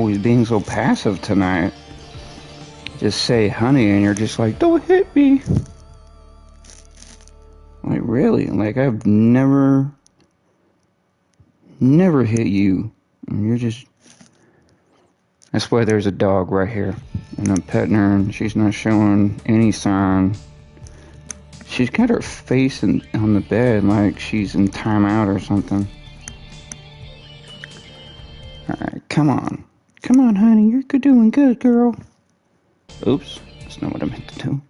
always being so passive tonight. Just say honey and you're just like, don't hit me. Like, really? Like, I've never hit you. And you're just... I swear there's a dog right here. And I'm petting her and she's not showing any sign. She's got her face on the bed like she's in timeout or something. Alright, come on. Come on, honey. You're doing good, girl. Oops. That's not what I meant to do.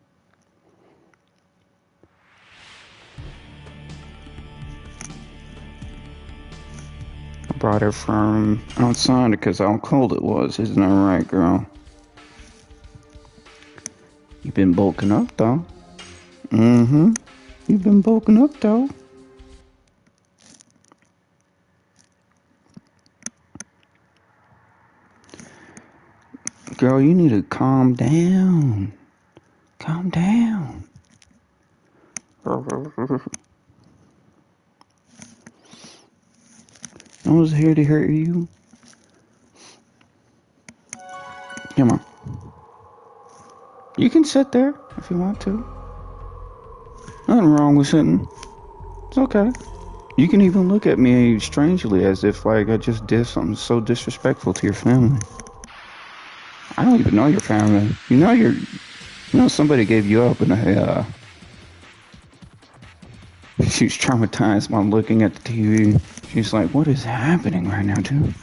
I brought her from outside because how cold it was. Isn't that right, girl? You've been bulking up, though. Mm-hmm. You've been bulking up, though. Girl, you need to calm down. Calm down. I was here to hurt you. Come on. You can sit there if you want to. Nothing wrong with sitting. It's okay. You can even look at me strangely as if like I just did something so disrespectful to your family. I don't even know your family. You know somebody gave you up and she was traumatized while looking at the TV. She's like, what is happening right now, dude?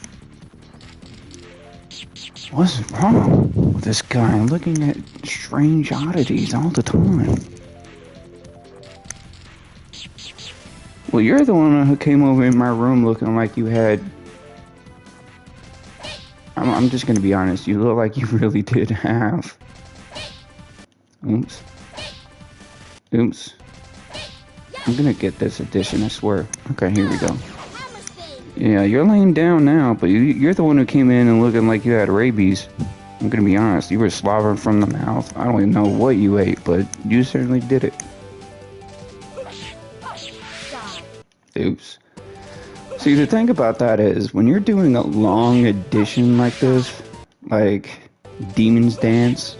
What's wrong with this guy? I'm looking at strange oddities all the time. Well, you're the one who came over in my room looking like you had... I'm just gonna be honest, you look like you really did have... Oops. Oops. I'm gonna get this edition, I swear. Okay, here we go. Yeah, you're laying down now, but you're the one who came in and looking like you had rabies. I'm gonna be honest, you were slobbering from the mouth. I don't even know what you ate, but you certainly did it. Oops. See, the thing about that is, when you're doing a long edition like this, like Demon's Dance,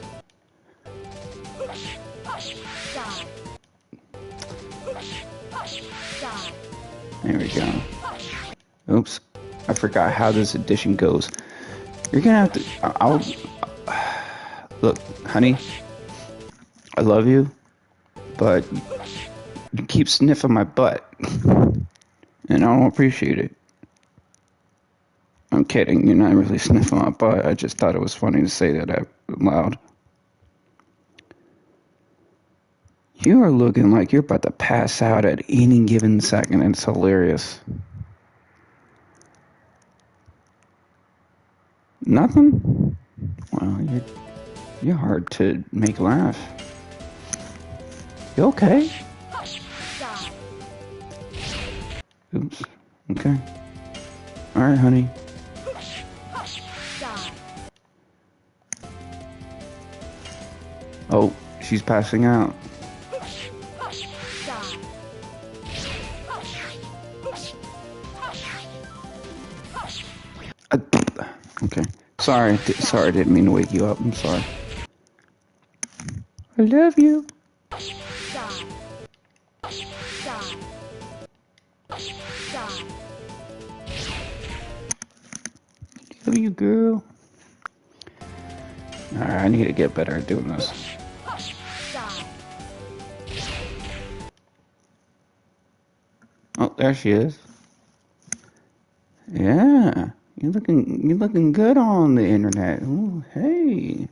there we go. Oops, I forgot how this edition goes. You're gonna have to, look, honey, I love you, but you keep sniffing my butt, and I don't appreciate it. I'm kidding, you're not really sniffing my butt, I just thought it was funny to say that out loud. You are looking like you're about to pass out at any given second, and it's hilarious. Nothing? Well, you're hard to make laugh. You okay? Oops. Okay. Alright, honey. Oh, she's passing out. Okay. Sorry, I didn't mean to wake you up. I'm sorry. I love you. Love you, girl. Alright, I need to get better at doing this. Oh, there she is. Yeah. You're looking good on the internet. Ooh, hey.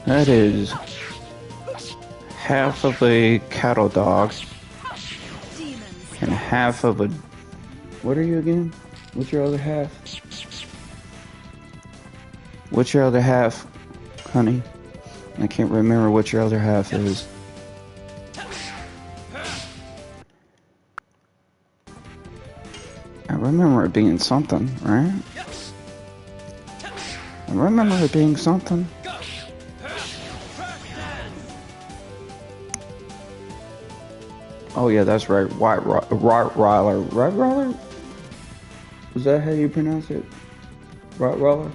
That is half of a cattle dog and half of a... What are you again? What's your other half? What's your other half, honey? I can't remember what your other half is. I remember it being something, right? I remember it being something. Oh yeah, that's right. Rottweiler. Rottweiler? Is that how you pronounce it? Rottweiler?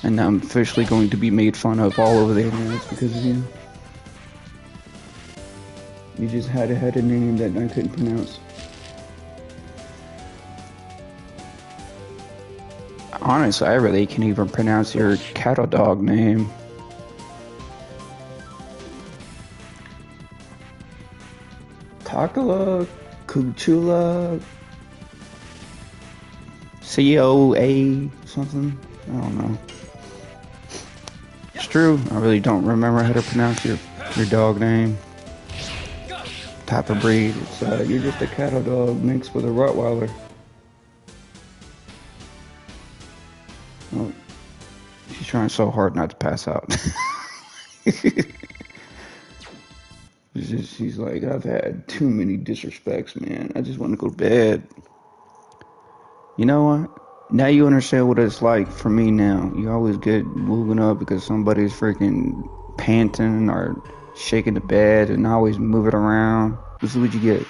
And I'm officially going to be made fun of all over the internet because of you. You just had a name that I couldn't pronounce. Honestly, I really can't even pronounce your cattle dog name. Takala, Kuchula, COA, something? I don't know. It's true, I really don't remember how to pronounce your dog name. Type of breed. It's, you're just a cattle dog mixed with a Rottweiler. Oh, she's trying so hard not to pass out. She's like, I've had too many disrespects, man. I just want to go to bed. You know what? Now you understand what it's like for me now. You always get moving up because somebody's freaking panting or shaking the bed and always move it around. This is what you get.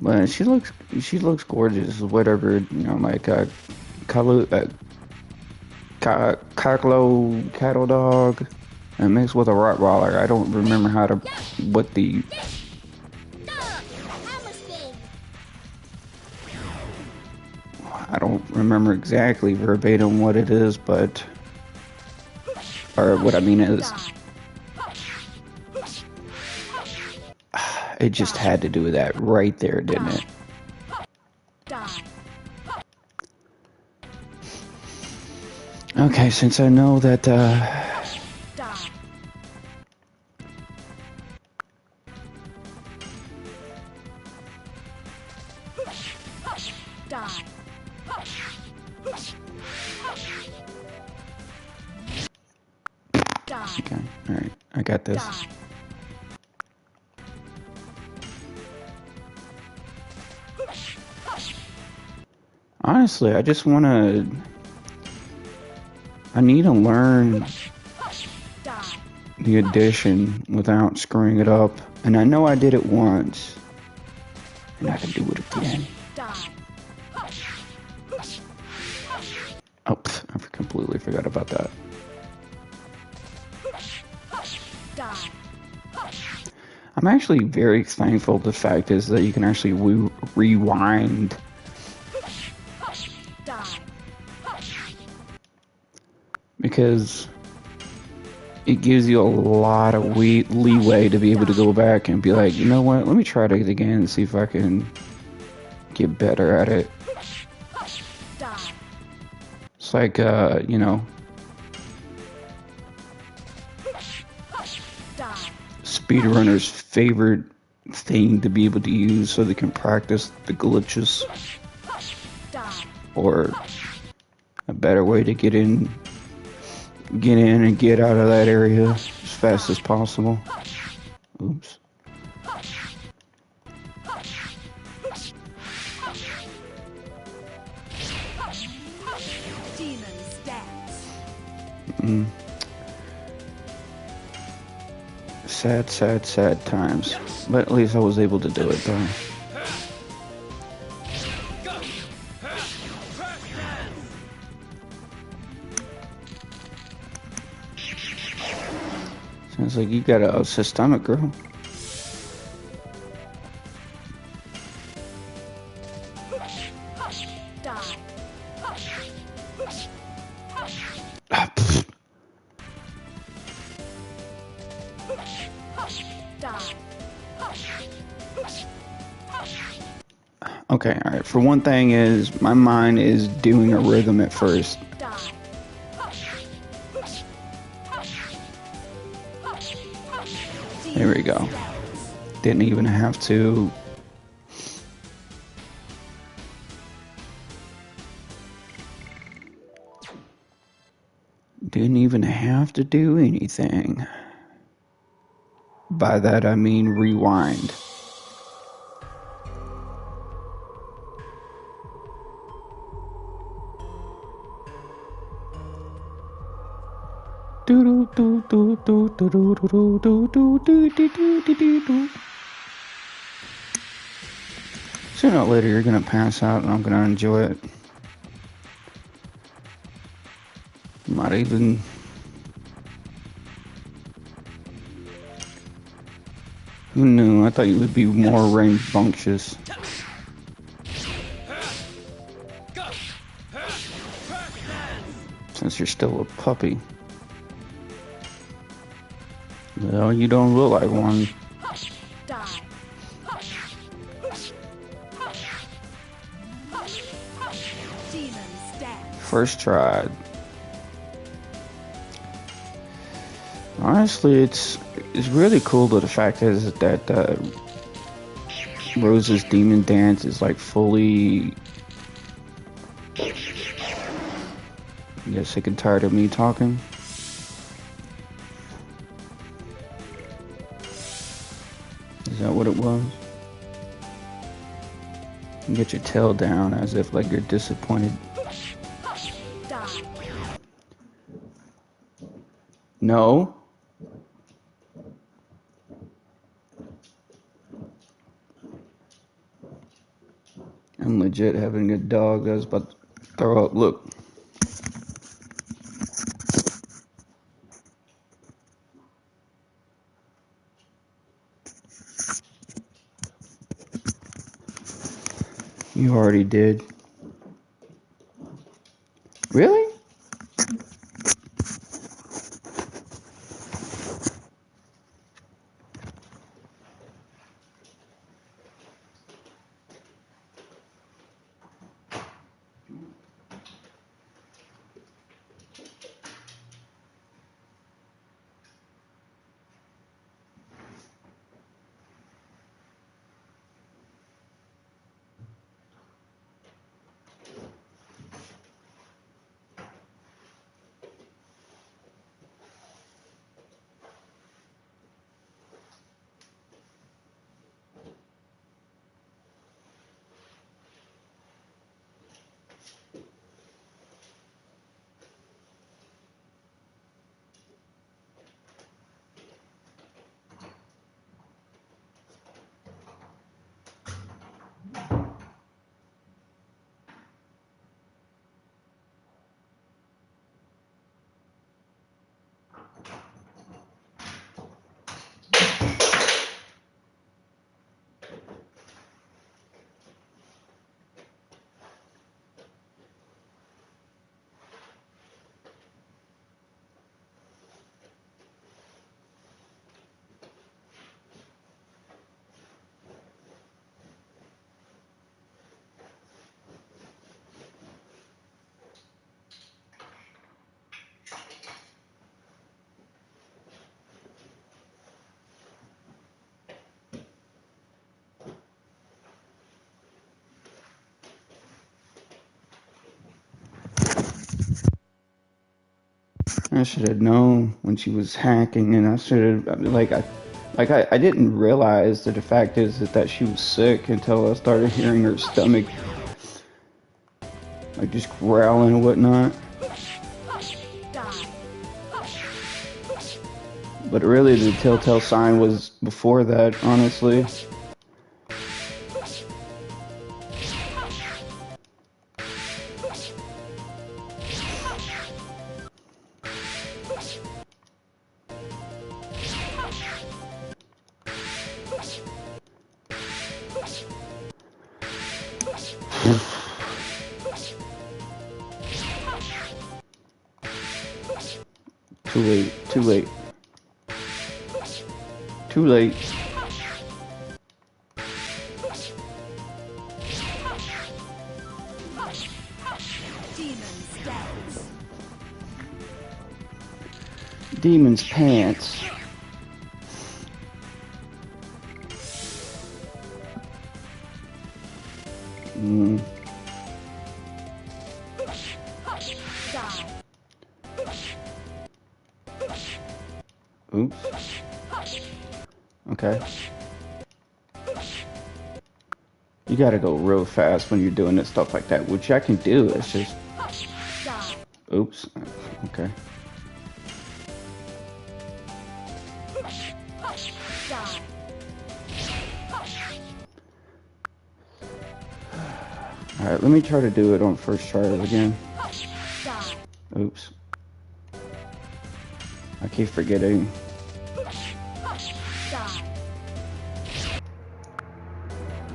But she looks gorgeous. Whatever, you know, like Cocklow cattle dog and mixed with a Rottweiler. I don't remember what the. I don't remember exactly verbatim what it is, but or what I mean is, it just had to do with that right there, didn't it? Okay, since I know that okay, alright, I got this. Honestly, I just wanna I need to learn the addition without screwing it up. And I know I did it once. And I can do it again. Oh, I completely forgot about that. I'm actually very thankful the fact is that you can actually rewind. Because it gives you a lot of leeway to be able to go back and be like, you know what, let me try it again and see if I can get better at it. It's like, you know, speedrunners' favorite thing to be able to use so they can practice the glitches. Or a better way to get in and get out of that area as fast as possible. Oops. Sad times. But at least I was able to do it though. Sounds like you got a systemic, girl. Okay, alright. For one thing is, my mind is doing a rhythm at first. There we go. Didn't even have to... Didn't even have to do anything. By that I mean rewind. Sooner or later, you're gonna pass out, and I'm gonna enjoy it. Not even. Who knew? I thought you would be more rambunctious. Since you're still a puppy. Well, you don't look like one. First try. Honestly, it's really cool, but the fact is that Rose's demon dance is like fully. You get sick and tired of me talking? Is that what it was? You get your tail down as if like you're disappointed. No. I'm legit having a dog that's about to throw up. Look. You already did. Really? I should have known when she was hacking, and I should have I didn't realize that the fact is that she was sick until I started hearing her stomach like just growling and whatnot. But really, the telltale sign was before that, honestly. Too late, too late. Too late. Demon's pants. Oops. Okay. You gotta go real fast when you're doing this stuff like that, which I can do. It's just. Oops. Okay. Alright, let me try to do it on first try again. Oops. I keep forgetting.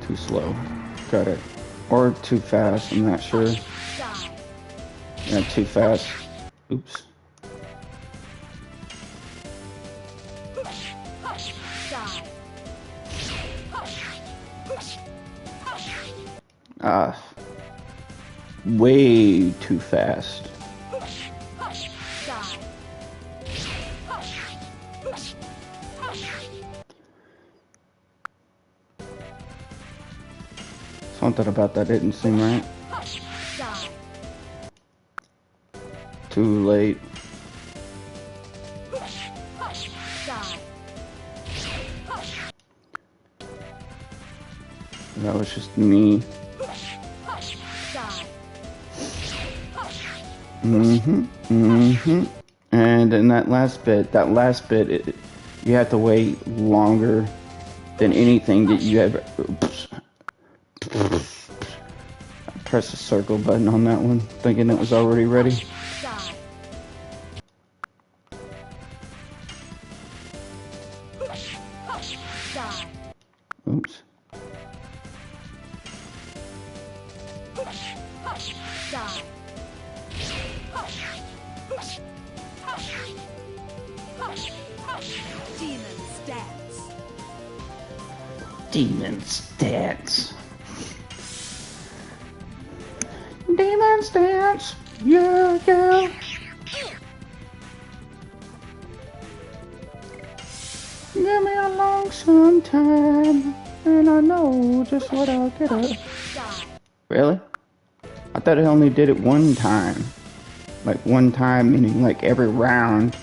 Too slow. Got it. Or too fast, I'm not sure. Yeah, too fast. Oops. Ah. Way too fast. Something about that didn't seem right. Too late. That was just me. And in that last bit, you have to wait longer than anything that you ever. Oops. I pressed the circle button on that one, thinking it was already ready. Oops. Demon's dance. Demon's dance. Yeah, yeah. Give me a long sometime, and I know just what I'll get at. Really? I thought it only did it one time. Like one time, meaning like every round.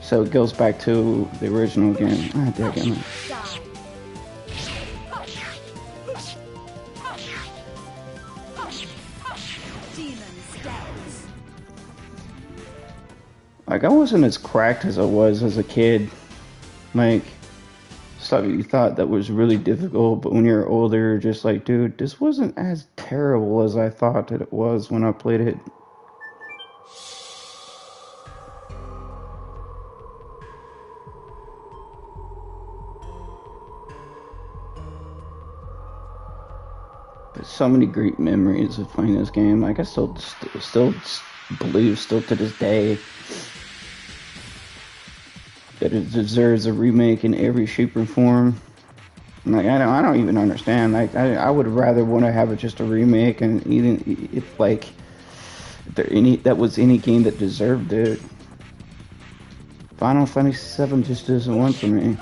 So it goes back to the original game. Ah, daggone it. Like, I wasn't as cracked as I was as a kid. Like, stuff you thought that was really difficult, but when you're older, you're just like, dude, this wasn't as terrible as I thought that it was when I played it. But so many great memories of playing this game. Like, I still believe, still to this day, that it deserves a remake in every shape or form. Like, I don't even understand. Like, I would rather want to have it just a remake, and even if like if there was any game that deserved it. Final Fantasy VII just isn't one for me.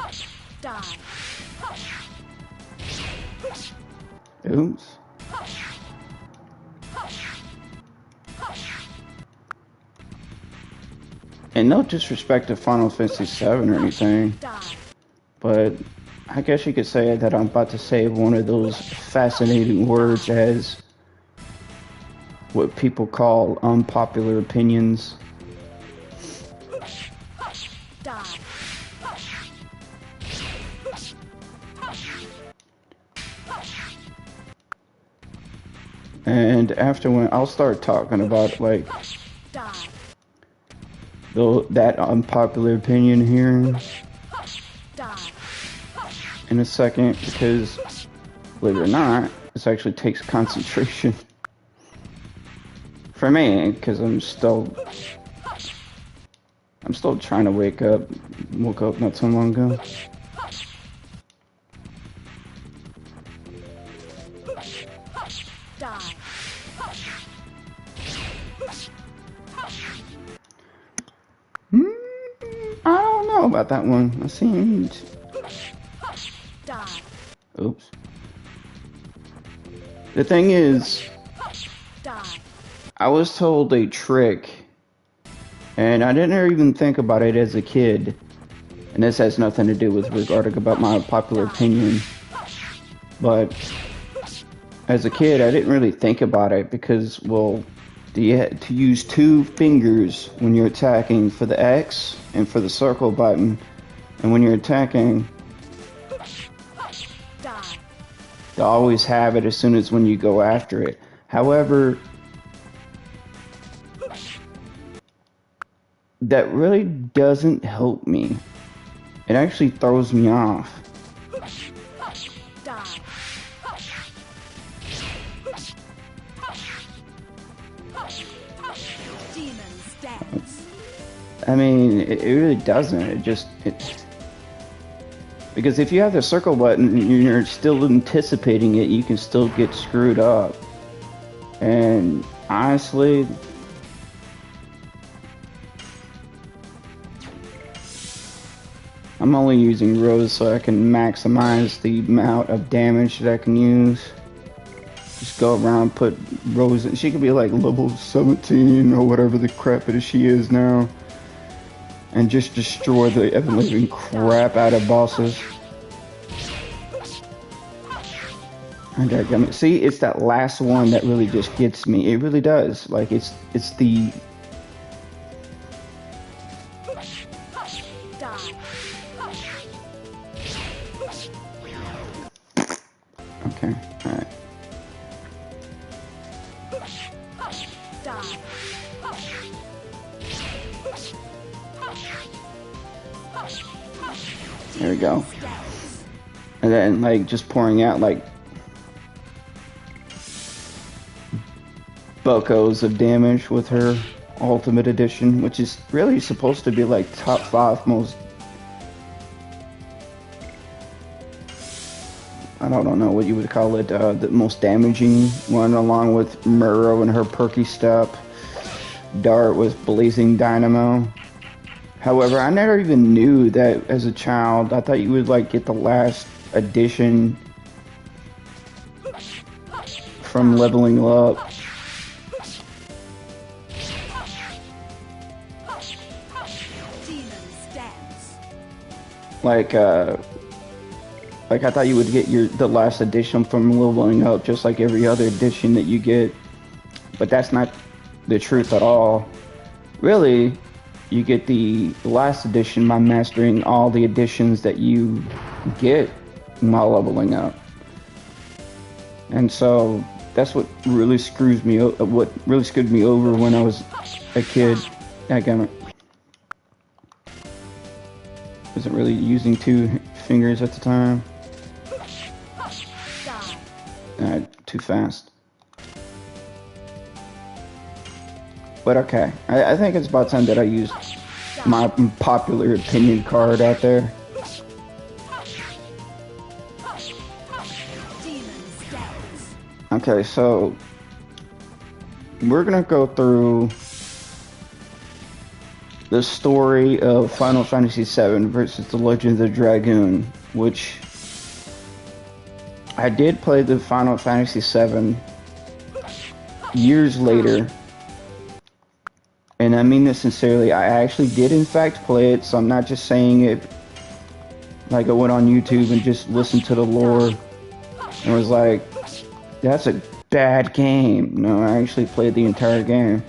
Oops. And no disrespect to Final Fantasy VII or anything, but I guess you could say that I'm about to say one of those fascinating words as what people call unpopular opinions. And after when I'll start talking about like that unpopular opinion here in a second, because believe it or not, this actually takes concentration for me, because I'm still trying to wake up. Woke up not so long ago. I don't know about that one. I seemed. Oops. The thing is, I was told a trick, and I didn't even think about it as a kid. And this has nothing to do with regarding about my popular opinion. But as a kid, I didn't really think about it because, well, you had to use two fingers when you're attacking for the X and for the circle button. And when you're attacking, they always have it as soon as when you go after it. However, that really doesn't help me. It actually throws me off. I mean, it really doesn't. Because if you have the circle button and you're still anticipating it, you can still get screwed up. And honestly, I'm only using Rose so I can maximize the amount of damage that I can use. Just go around, put Rose in. She could be like level 17 or whatever the crap it is she is now. And just destroy the ever-living crap out of bosses. Okay, see, it's that last one that really just gets me. It really does. Like, it's the... Okay, alright. There we go. And then, like, just pouring out, like, buckos of damage with her Ultimate Edition, which is really supposed to be, like, top 5 most... I don't know what you would call it, the most damaging one, along with Muro and her Perky Step, Dart with Blazing Dynamo. However, I never even knew that as a child. I thought you would like get the last edition from leveling up. Like I thought you would get the last edition from leveling up, just like every other edition that you get. But that's not the truth at all. Really, you get the last edition by mastering all the editions that you get while leveling up. And so that's what really screwed me over when I was a kid. Again, wasn't really using 2 fingers at the time. Too fast. But okay, I think it's about time that I used my popular opinion card out there. Okay, so we're gonna go through the story of Final Fantasy VII versus The Legend of the Dragoon, which I did play the Final Fantasy VII years later. And I mean this sincerely, I actually did in fact play it, so I'm not just saying it like I went on YouTube and just listened to the lore and was like, that's a bad game. No, I actually played the entire game.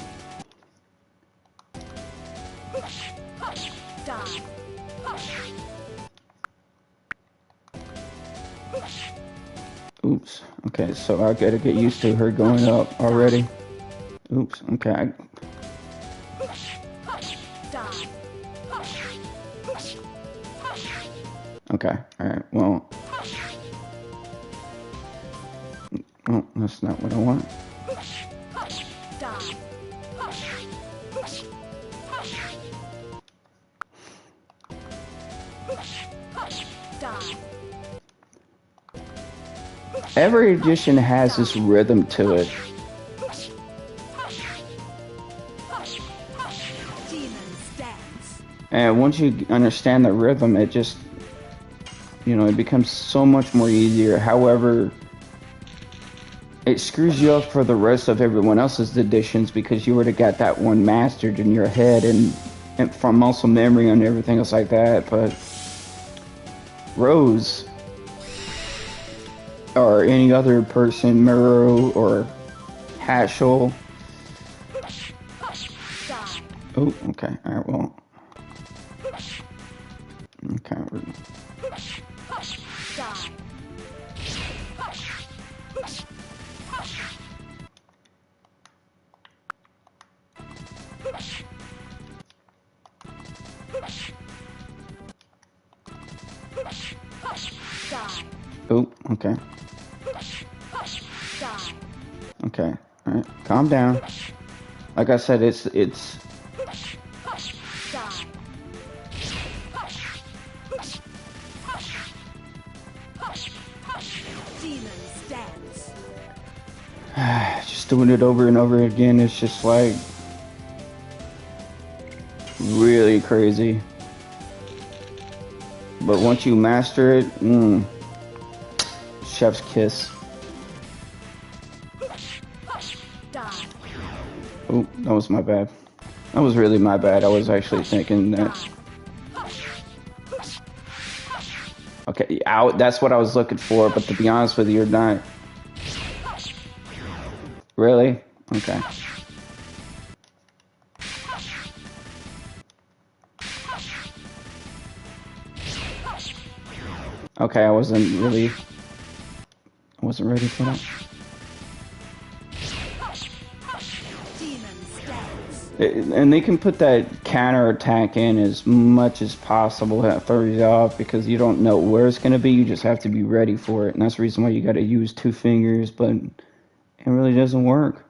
Oops. Okay, so I gotta get used to her going up already. Oops. Okay. Okay. Alright. Well, that's not what I want. Every edition has this rhythm to it. And once you understand the rhythm, it just, you know, it becomes so much more easier. However, it screws you up for the rest of everyone else's editions because you already got that one mastered in your head and from muscle memory and everything else like that. But Rose, or any other person, Muro or Hatchel. Oh, okay. Alright, well. Okay. Oh, okay. Okay. All right. Calm down. Like I said, it's just doing it over and over again. It's just like really crazy. But once you master it, chef's kiss. Oh, that was my bad. That was really my bad. I was actually thinking that. Okay, out. That's what I was looking for. But to be honest with you, you're not. Really? Okay. Okay, I wasn't ready for that. And they can put that counter attack in as much as possible that throws you off because you don't know where it's going to be. You just have to be ready for it. And that's the reason why you got to use 2 fingers, but it really doesn't work.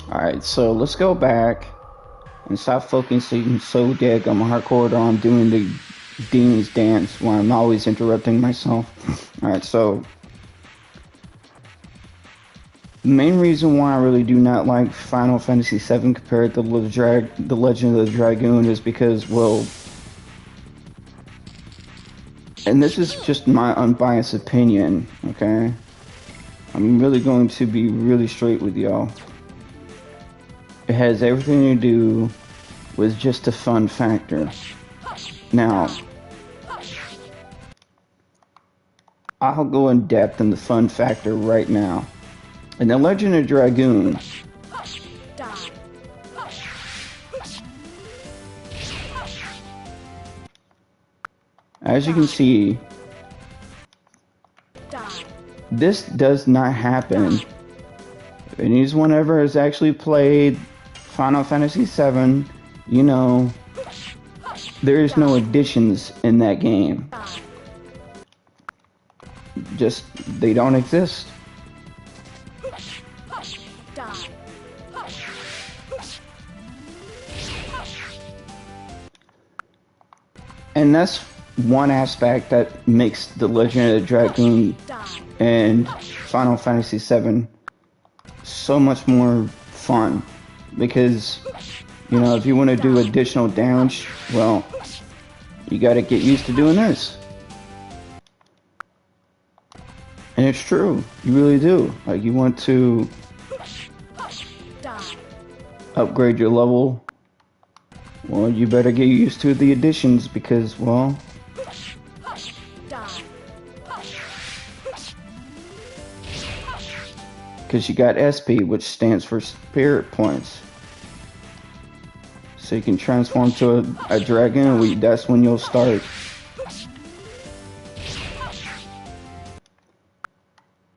Alright, so let's go back and stop focusing so daggum hardcore on doing the Demon's Dance while I'm always interrupting myself. Alright, so the main reason why I really do not like Final Fantasy VII compared to the Legend of the Dragoon is because, well, and this is just my unbiased opinion, okay? I'm really going to be really straight with y'all. It has everything to do with just a fun factor. Now, I'll go in depth in the fun factor right now. In The Legend of Dragoon, as you can see, this does not happen. Anyone ever has actually played Final Fantasy VII, you know, there is no additions in that game. Just, they don't exist. And that's one aspect that makes The Legend of the Dragoon and Final Fantasy VII so much more fun. Because, you know, if you want to do additional damage, well, you got to get used to doing this. And it's true, you really do. Like, you want to upgrade your level, well, you better get used to the additions because, well, because you got SP, which stands for Spirit Points. So you can transform to a dragon, that's when you'll start.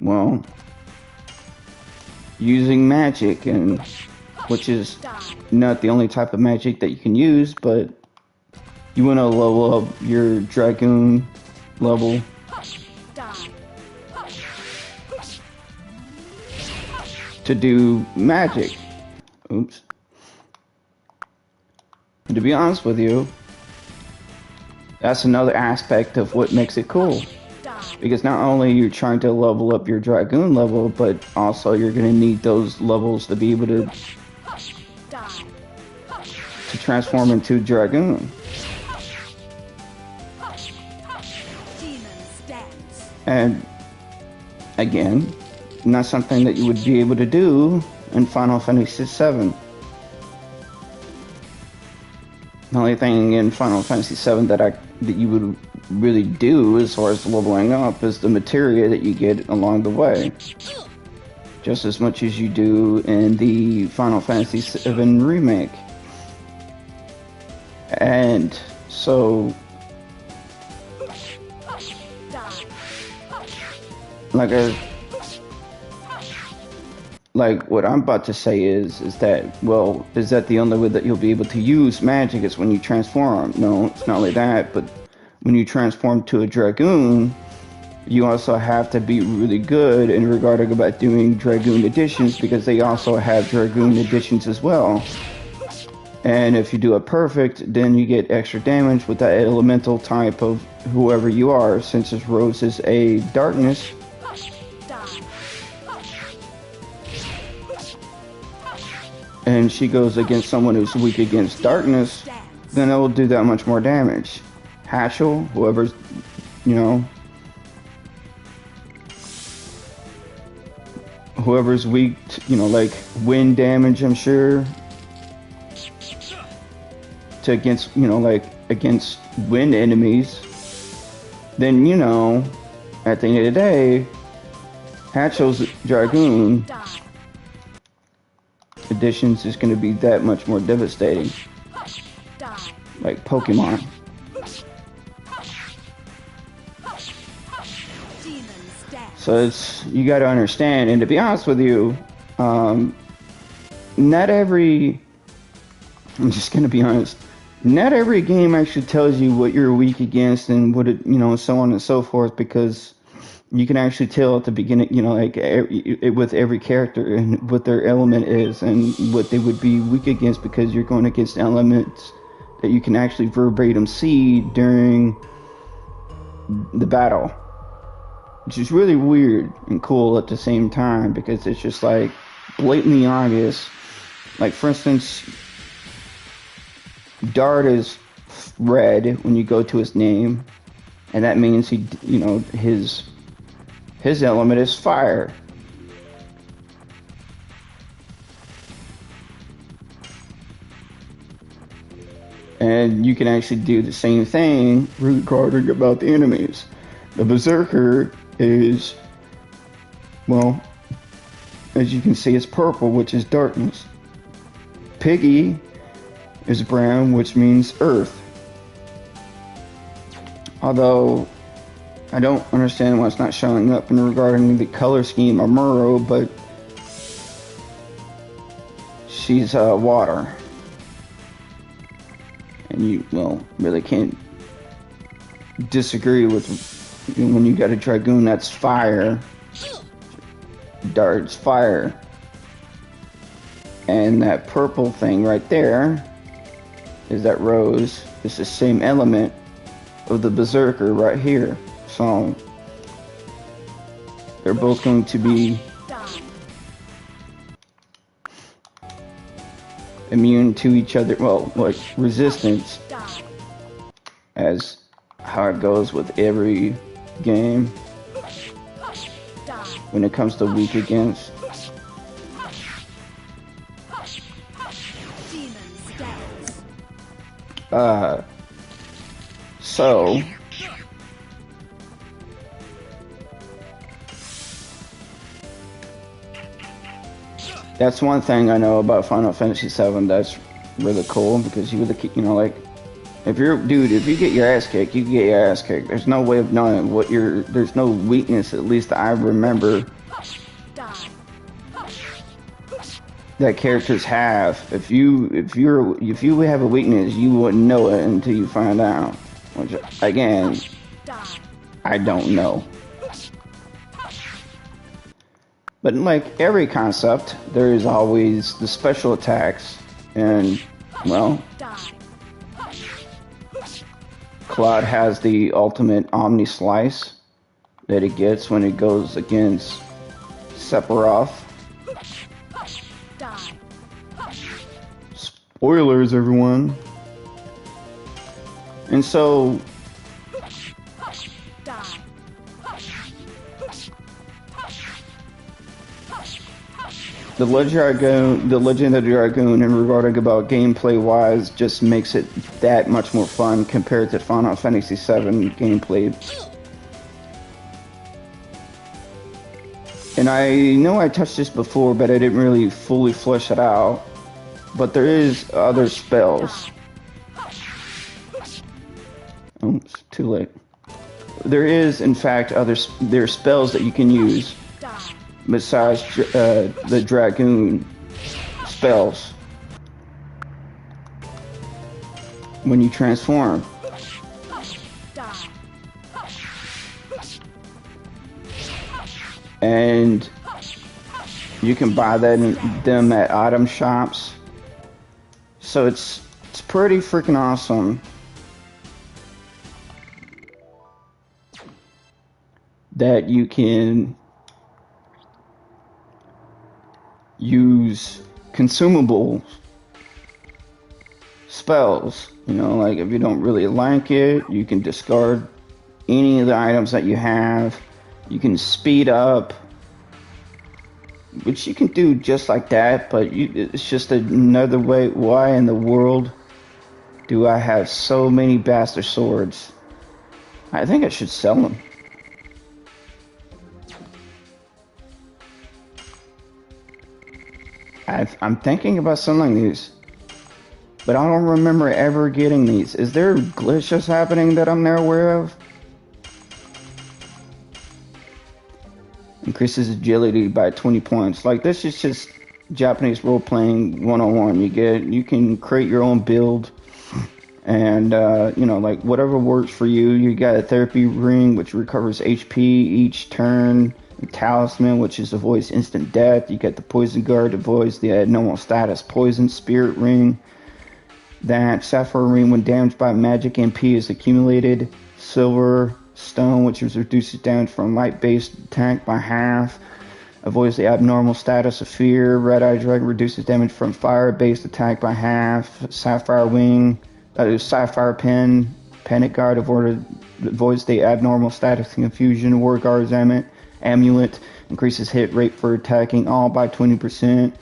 Well, using magic, and which is not the only type of magic that you can use, but you want to level up your Dragoon level. To do magic. Oops. And to be honest with you, that's another aspect of what makes it cool. Because not only you're trying to level up your Dragoon level, but also you're going to need those levels to be able to transform into Dragoon. And again, not something that you would be able to do in Final Fantasy VII. The only thing in Final Fantasy VII that you would really do as far as leveling up is the materia that you get along the way. Just as much as you do in the Final Fantasy VII Remake. And so, like what I'm about to say is that, well, is that the only way that you'll be able to use magic is when you transform? No, it's not only that, but when you transform to a Dragoon, you also have to be really good in regarding about doing Dragoon editions, because they also have Dragoon editions as well. And if you do it perfect, then you get extra damage with that elemental type of whoever you are. Since this Rose is a darkness, and she goes against someone who's weak against darkness, then it will do that much more damage. Hatchel, whoever's, you know, whoever's weak, you know, like wind damage, I'm sure, to against, you know, like against wind enemies, then, you know, at the end of the day, Hatchel's Dragoon editions is going to be that much more devastating, like Pokemon. So it's, you got to understand, and to be honest with you, not every, I'm just going to be honest, not every game actually tells you what you're weak against and what it, you know, so on and so forth, because you can actually tell at the beginning, you know, like with every character and what their element is and what they would be weak against, because you're going against elements that you can actually verbatim see during the battle, which is really weird and cool at the same time, because it's just like blatantly obvious. Like, for instance, Dart is red when you go to his name, and that means he, you know, his element is fire. And you can actually do the same thing regarding about the enemies. The Berserker is, well, as you can see, it's purple, which is darkness. Piggy is brown, which means earth. Although I don't understand why it's not showing up in regarding the color scheme of Muro, but she's water. And you, well, really can't disagree with when you got a Dragoon that's fire. Dart's fire. And that purple thing right there is that Rose. It's the same element of the Berserker right here. So they're both going to be immune to each other, well, like resistance, as how it goes with every game when it comes to weak against. So that's one thing I know about Final Fantasy VII that's really cool, because you really, you know, like, if you're, dude, if you get your ass kicked, you get your ass kicked. There's no way of knowing what there's no weakness, at least I remember, that characters have. If you have a weakness, you wouldn't know it until you find out. Which, again, I don't know. But in like every concept, there is always the special attacks, and, well, Cloud has the ultimate Omni Slice that it gets when it goes against Sephiroth. Spoilers, everyone. And so The Legend of Dragoon, in regarding about gameplay wise, just makes it that much more fun compared to Final Fantasy VII gameplay. And I know I touched this before, but I didn't really fully flesh it out. But there is other spells. Oops, too late. There is, in fact, there are spells that you can use besides the Dragoon spells when you transform. And you can buy them at item shops. So it's pretty freaking awesome that you can use consumable spells. You know, like if you don't really like it, you can discard any of the items that you have. You can speed up, which you can do just like that, but it's just another way. Why in the world do I have so many bastard swords? I think I should sell them. I'm thinking about selling these, but I don't remember ever getting these. Is there glitches happening that I'm not aware of? Increases agility by 20 points. Like, this is just Japanese role-playing 101. You can create your own build, and you know, like whatever works for you. You got a therapy ring which recovers HP each turn, a talisman which is avoids instant death. You got the poison guard, avoids the normal status poison. Spirit ring, that sapphire ring when damaged by magic MP is accumulated. Silver stone, which reduces damage from light-based attack by half, avoids the abnormal status of fear. Red-eye dragon reduces damage from fire-based attack by half. Sapphire wing, sapphire pen, panic guard avoids the abnormal status of confusion. War guard's amulet increases hit rate for attacking all by 20%.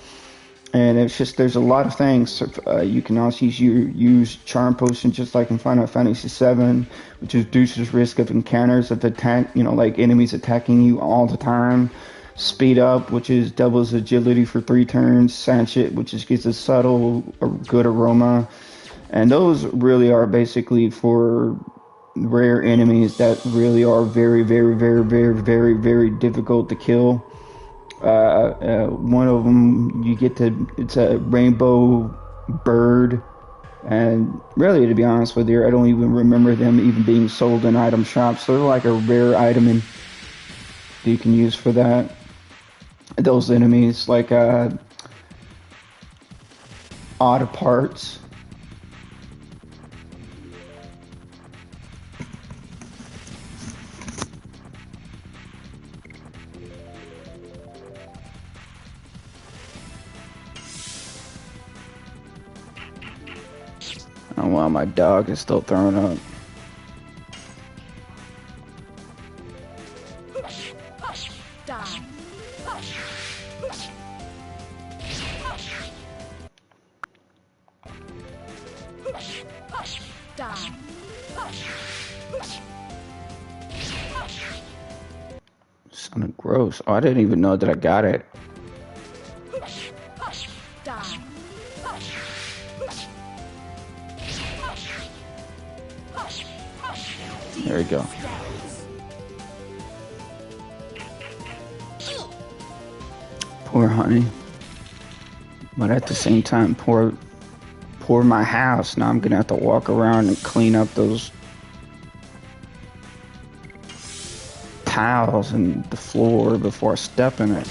And it's just, there's a lot of things. You can also use Charm Potion just like in Final Fantasy VII, which reduces risk of encounters of attack, you know, like enemies attacking you all the time. Speed Up, which is doubles agility for 3 turns. Sachet, which just gives a subtle, good aroma. And those really are basically for rare enemies that really are very, very, very, very, very, very difficult to kill. One of them, it's a rainbow bird, and really, to be honest with you, I don't even remember them even being sold in item shops. So they're like a rare item that you can use for that. Those enemies, like odd parts. Oh wow, my dog is still throwing up. Sounded gross. Oh, I didn't even know that I got it. There we go. Poor honey. But at the same time, poor my house. Now I'm gonna have to walk around and clean up those tiles and the floor before I step in it.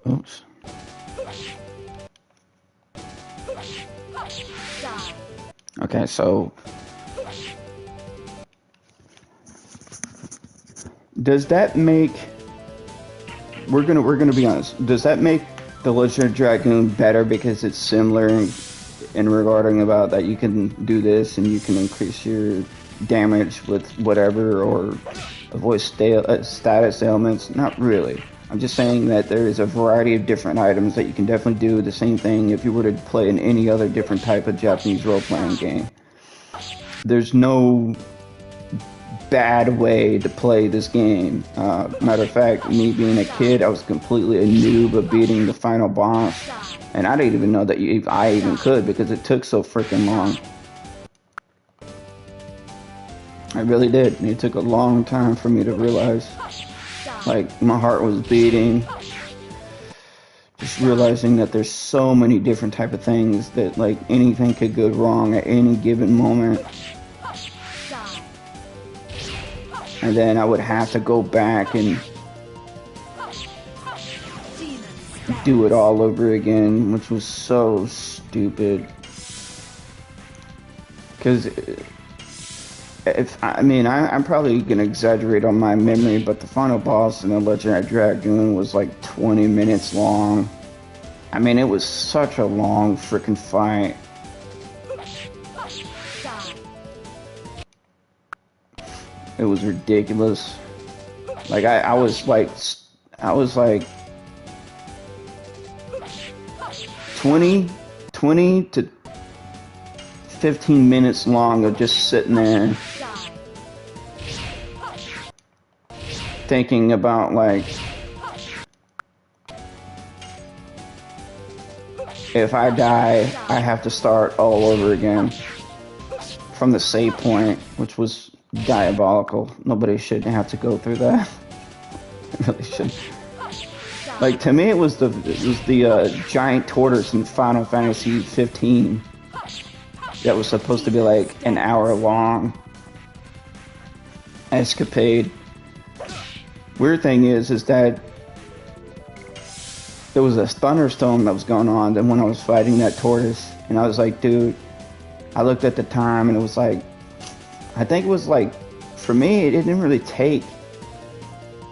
Oops. Okay, so does that make, we're gonna be honest, does that make The Legend of Dragoon better because it's similar in regarding about that you can do this and you can increase your damage with whatever or avoid status ailments. Not really. I'm just saying that there is a variety of different items that you can definitely do the same thing if you were to play in any other different type of Japanese role-playing game. There's no bad way to play this game. Matter of fact, me being a kid, I was completely a noob of beating the final boss, and I didn't even know that I even could because it took so freaking long. I really did. It took a long time for me to realize. Like, my heart was beating. Just realizing that there's so many different type of things that, like, anything could go wrong at any given moment. And then I would have to go back and do it all over again, which was so stupid. Because I'm probably gonna exaggerate on my memory, but the final boss in the Legendary Dragoon was like 20 minutes long. I mean, it was such a long freaking fight. It was ridiculous. Like I was like 20 to 15 minutes long of just sitting there thinking about, like, if I die, I have to start all over again from the save point, which was diabolical. Nobody should have to go through that. It really shouldn't. Like, to me, it was the giant tortoise in Final Fantasy 15 that was supposed to be like an hour long escapade. Weird thing is that there was a thunderstorm that was going on then when I was fighting that tortoise, and I was like, dude, I looked at the time and it was like, I think it was like, for me, it didn't really take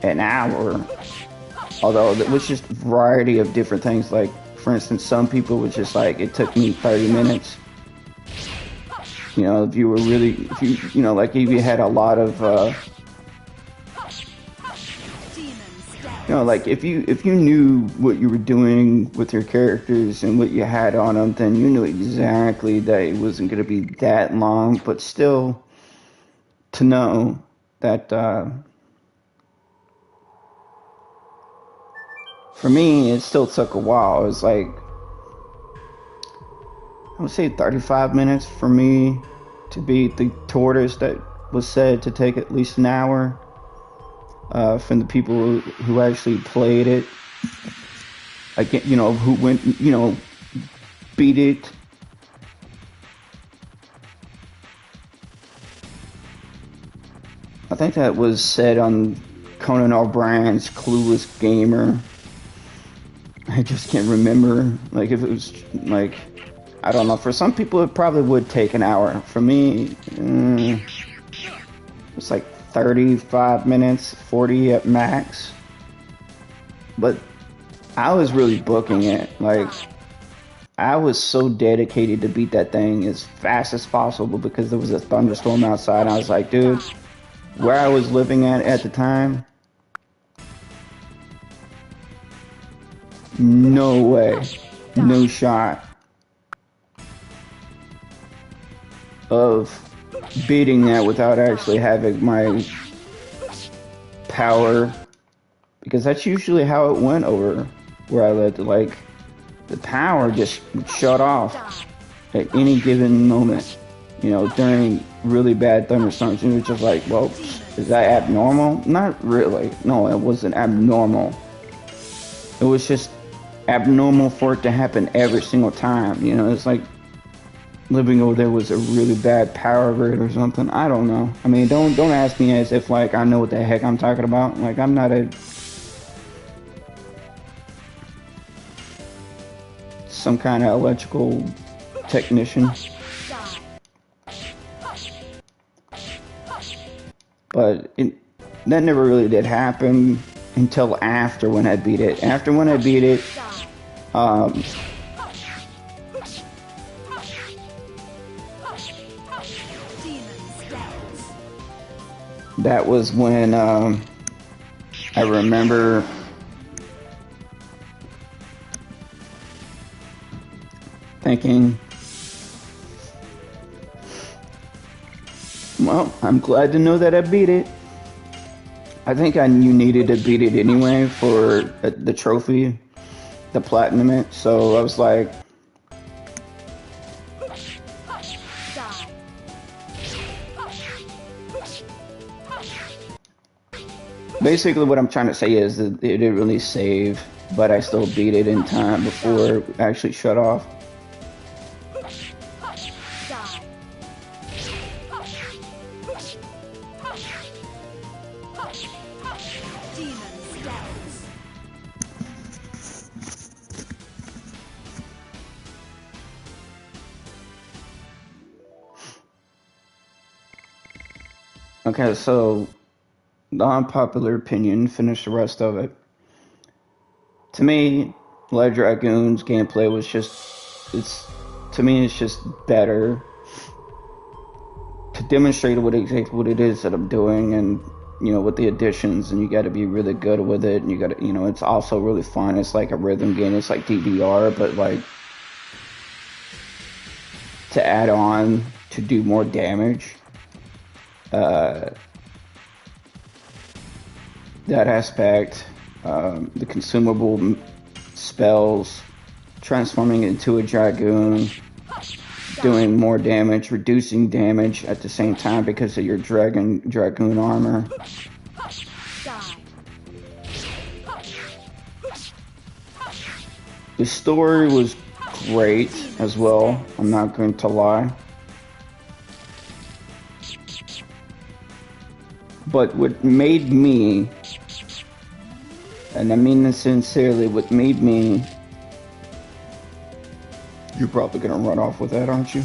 an hour, although it was just a variety of different things. Like, for instance, some people was just like, it took me 30 minutes. You know, if you were really, if you know, like, if you had a lot of, you know, like, if you knew what you were doing with your characters and what you had on them, then you knew exactly that it wasn't going to be that long. But still, to know that, for me, it still took a while. It was like, I would say 35 minutes for me to beat the tortoise that was said to take at least an hour. From the people who actually played it, like, you know, who went, you know, beat it. I think that was said on Conan O'Brien's Clueless Gamer. I just can't remember, like, if it was, like, I don't know, for some people it probably would take an hour. For me, it's like 35 minutes, 40 at max. But I was really booking it. Like, I was so dedicated to beat that thing as fast as possible because there was a thunderstorm outside. I was like, dude, where I was living at the time, no way, no shot of beating that without actually having my power, because that's usually how it went over where I lived. Like, the power just would shut off at any given moment, you know, during really bad thunderstorms. And it was just like, well, is that abnormal? Not really. No, it wasn't abnormal. It was just abnormal for it to happen every single time. You know, it's like living over there was a really bad power grid or something. I don't know. I mean, don't ask me as if, like, I know what the heck I'm talking about. Like, I'm not some kind of electrical technician. But that never really did happen until after when I beat it. After when I beat it, that was when I remember thinking, well, I'm glad to know that I beat it. I think you needed to beat it anyway for the trophy, the platinum it. So I was like, basically what I'm trying to say is that it didn't really save, but I still beat it in time before it actually shut off. Okay, so the unpopular opinion, finish the rest of it. To me, Dragoon's gameplay was to me, it's just better to demonstrate exactly what it is that I'm doing, and with the additions, and you got to be really good with it, and you got to, it's also really fun. It's like a rhythm game. It's like DDR, but like to add on to do more damage. That aspect, the consumable spells, transforming into a Dragoon, doing more damage, reducing damage at the same time because of your Dragoon armor. The story was great as well, I'm not going to lie. But what made me, and I mean this sincerely, what made me... You're probably gonna run off with that, aren't you?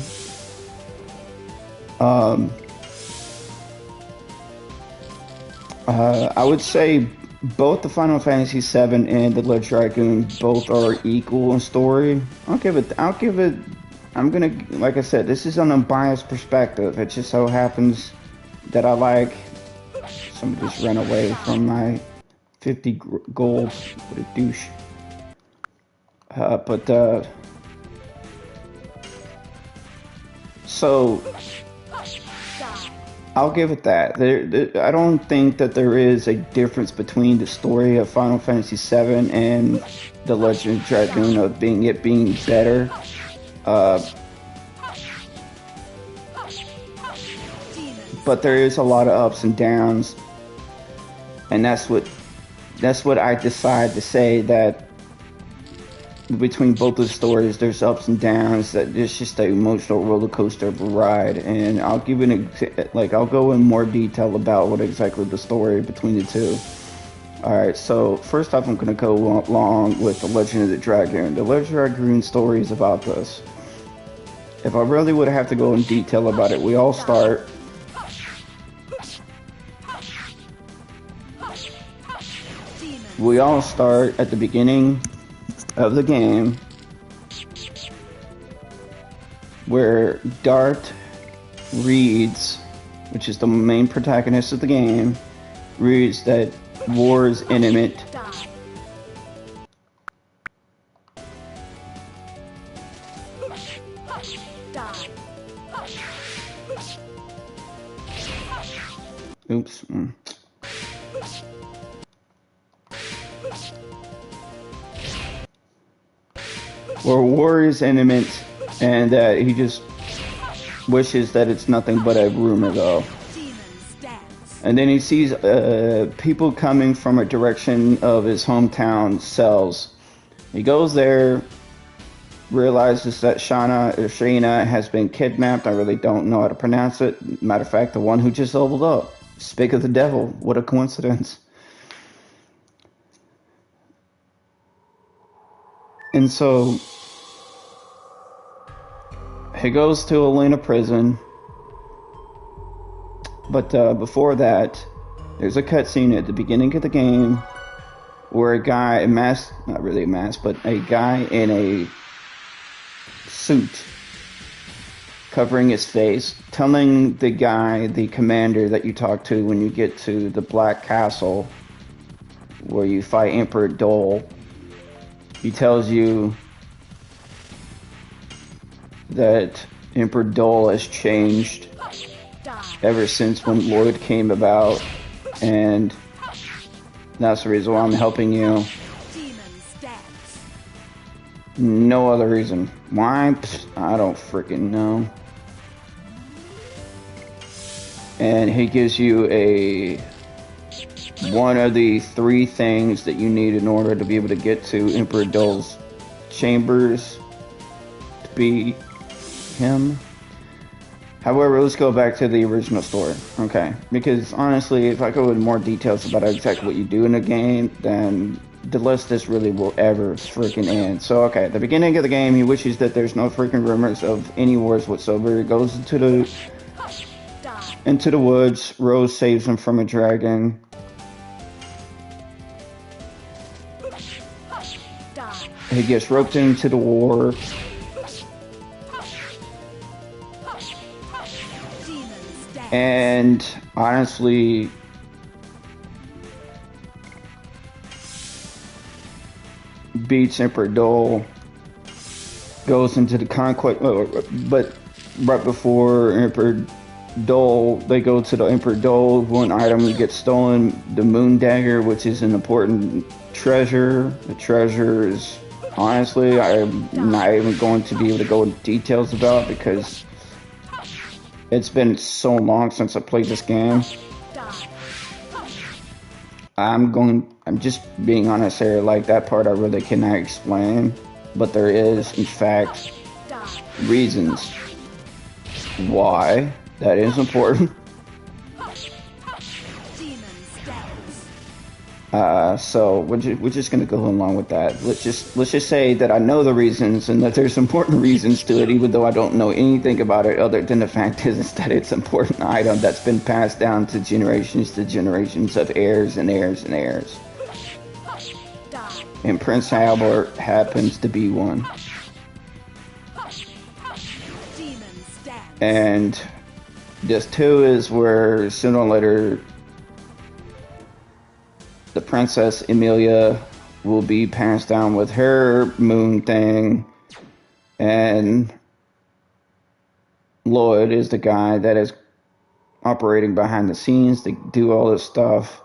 I would say both the Final Fantasy VII and the Blood Dragoon both are equal in story. I'm gonna, like I said, this is an unbiased perspective. It just so happens that I like... Somebody just ran away from my 50 gold. What a douche. So I'll give it that. I don't think that there is a difference between the story of Final Fantasy VII and the Legend of Dragoon of being better. But there is a lot of ups and downs, and that's what I decided to say, that between both the stories there's ups and downs, that it's just an emotional roller coaster of a ride. And I'll give I'll go in more detail about what exactly the story between the two. Alright, so first off, I'm going to go along with the Legend of the Dragoon. The Legend of the Dragoon story is about this. If I really would have to go in detail about it, we all start at the beginning of the game, where Dart reads, which is the main protagonist of the game, reads that war is imminent. Oops. Where war is imminent, and that he just wishes that it's nothing but a rumor, though. And then he sees people coming from a direction of his hometown, Cells. He goes there, realizes that Shayna has been kidnapped. I really don't know how to pronounce it. Matter of fact, the one who just leveled up. Speak of the devil. What a coincidence. And so he goes to Elena prison, but before that, there's a cutscene at the beginning of the game where a guy, not really a mask, but a guy in a suit covering his face, telling the guy, the commander that you talk to when you get to the Black Castle, where you fight Emperor Dole. He tells you that Emperor Dole has changed ever since when Lloyd came about, and that's the reason why I'm helping you. No other reason. Why? I don't freaking know. And he gives you one of the 3 things that you need in order to be able to get to Emperor Dole's chambers to be him. However, let's go back to the original story, okay? Because honestly, if I go into more details about exactly what you do in the game, then the less this really will ever freaking end. So, okay, at the beginning of the game, he wishes that there's no freaking rumors of any wars whatsoever. He goes into the woods. Rose saves him from a dragon. He gets roped into the war. And honestly, beats Emperor Dole, goes into the conquest, but right before Emperor Dole, they go to the Emperor Dole, one item gets stolen, the Moon Dagger, which is an important treasure. The treasure is, honestly, I'm not even going to be able to go into details about, because it's been so long since I played this game. I'm just being honest here, like that part I really cannot explain, but there is, in fact, reasons why that is important. So we're just gonna go along with that. Let's just say that I know the reasons and that there's important reasons to it, even though I don't know anything about it other than the fact is that it's an important item that's been passed down to generations of heirs and heirs and heirs. And Prince Albert happens to be one. And this too is where sooner or later the Princess Emilia will be passed down with her moon thing, and Lloyd is the guy that is operating behind the scenes to do all this stuff.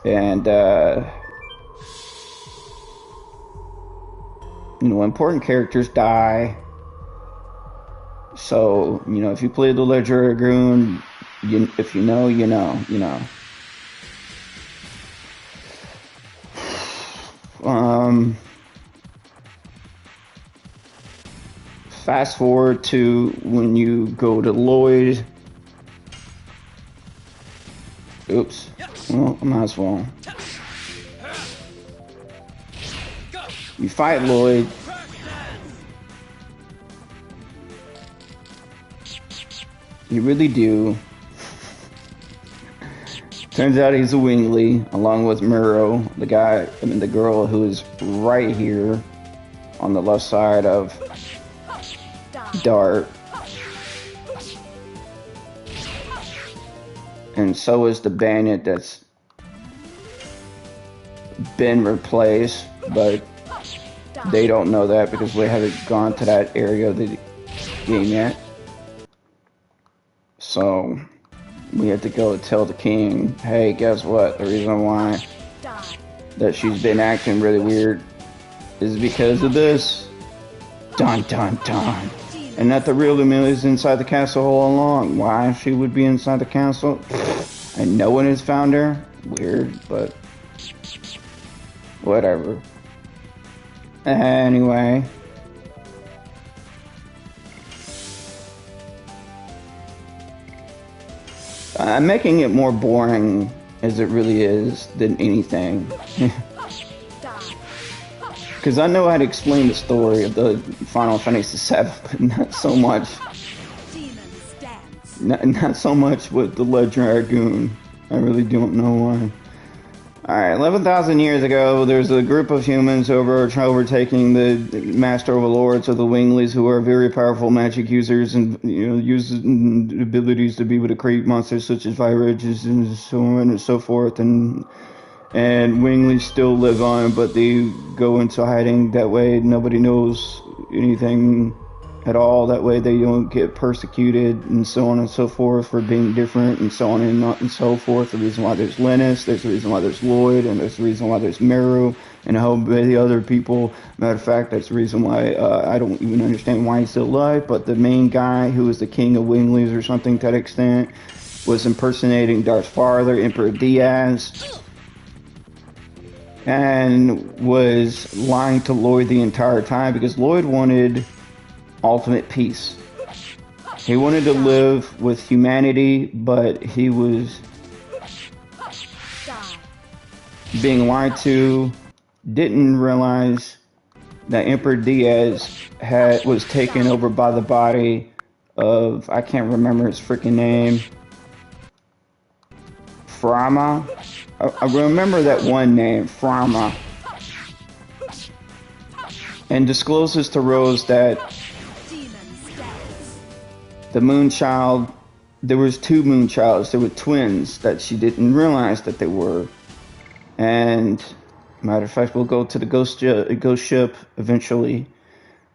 And important characters die. So, if you play the Dragoon, if you know, you know. Fast forward to when you go to Lloyd. Oops. Well, I might as well. You fight Lloyd. You really do. Turns out he's a Wingley, along with Muro, the girl who is right here on the left side of Dart. And so is the bandit that's been replaced, but they don't know that because we haven't gone to that area of the game yet. So we have to go tell the king, hey, guess what? The reason why that she's been acting really weird is because of this. Dun dun dun. And that the real Emilia is inside the castle all along. Why she would be inside the castle? And no one has found her. Weird, but whatever. Anyway. I'm making it more boring as it really is than anything. Because I know how to explain the story of the Final Fantasy VII, but not so much. Not so much with the Dragoon. I really don't know why. Alright, 11,000 years ago, there's a group of humans overtaking the master overlords of the Winglies, who are very powerful magic users and use abilities to be able to create monsters such as viruses and so on and so forth. And Winglies still live on, but they go into hiding. That way, nobody knows anything at all. That way, they don't get persecuted and so on and so forth for being different and so on and so forth. The reason why there's Linus, there's the reason why there's Lloyd, and there's the reason why there's Meru and a whole many other people. Matter of fact, that's the reason why I don't even understand why he's still alive. But the main guy, who is the king of Winglies or something to that extent, was impersonating Darth's father, Emperor Diaz, and was lying to Lloyd the entire time because Lloyd wanted ultimate peace. He wanted to live with humanity, but he was being lied to, didn't realize that Emperor Diaz was taken over by the body of, I can't remember his freaking name, Frama. I remember that one name, Frama, and discloses to Rose that the Moonchild, there was two Moonchilds, there were twins that she didn't realize that they were. And matter of fact, we'll go to the ghost ship eventually,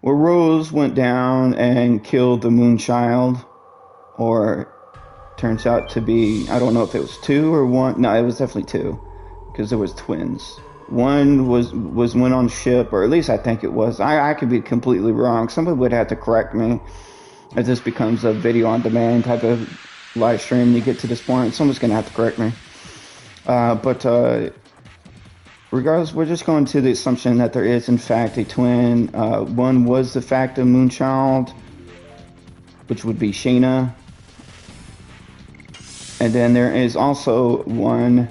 where Rose went down and killed the Moonchild, or turns out to be, I don't know if it was two or one. No, it was definitely two, because there was twins. One was went on ship, or at least I think it was. I could be completely wrong. Somebody would have to correct me if this becomes a video on demand type of live stream. You get to this point, someone's gonna have to correct me. But regardless, we're just going to the assumption that there is in fact a twin. One was the fact of Moonchild, which would be Shayna. And then there is also one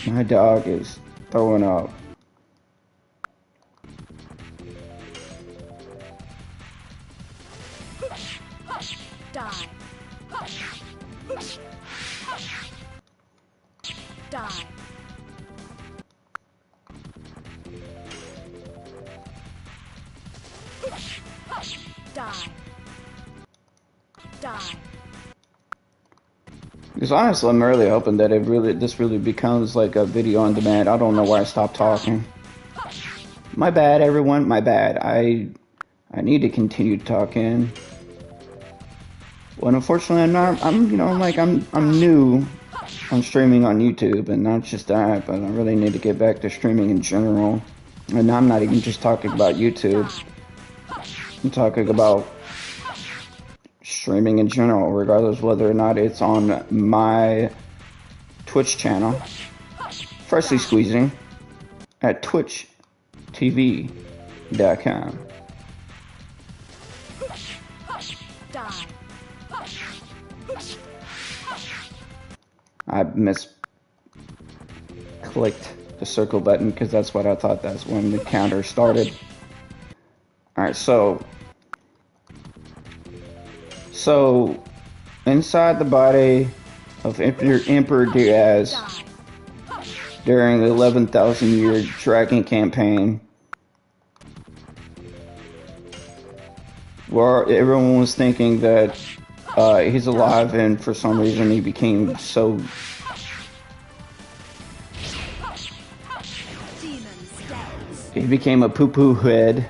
my dog is throwing up. Die. Die. Die. Die. Because honestly, I'm really hoping that this really becomes like a video on demand. I don't know why I stopped talking. My bad, everyone. My bad. I need to continue talking. Well, unfortunately, I'm new on streaming on YouTube, and not just that, but I really need to get back to streaming in general. And I'm not even just talking about YouTube. I'm talking about streaming in general, regardless whether or not it's on my Twitch channel, Freshly Squeezing, at twitchtv.com. I misclicked the circle button because that's what I thought that's when the counter started. Alright, so inside the body of Emperor Diaz during the 11,000 year Dragon campaign, where everyone was thinking that he's alive, and for some reason he became so he became a poo-poo head,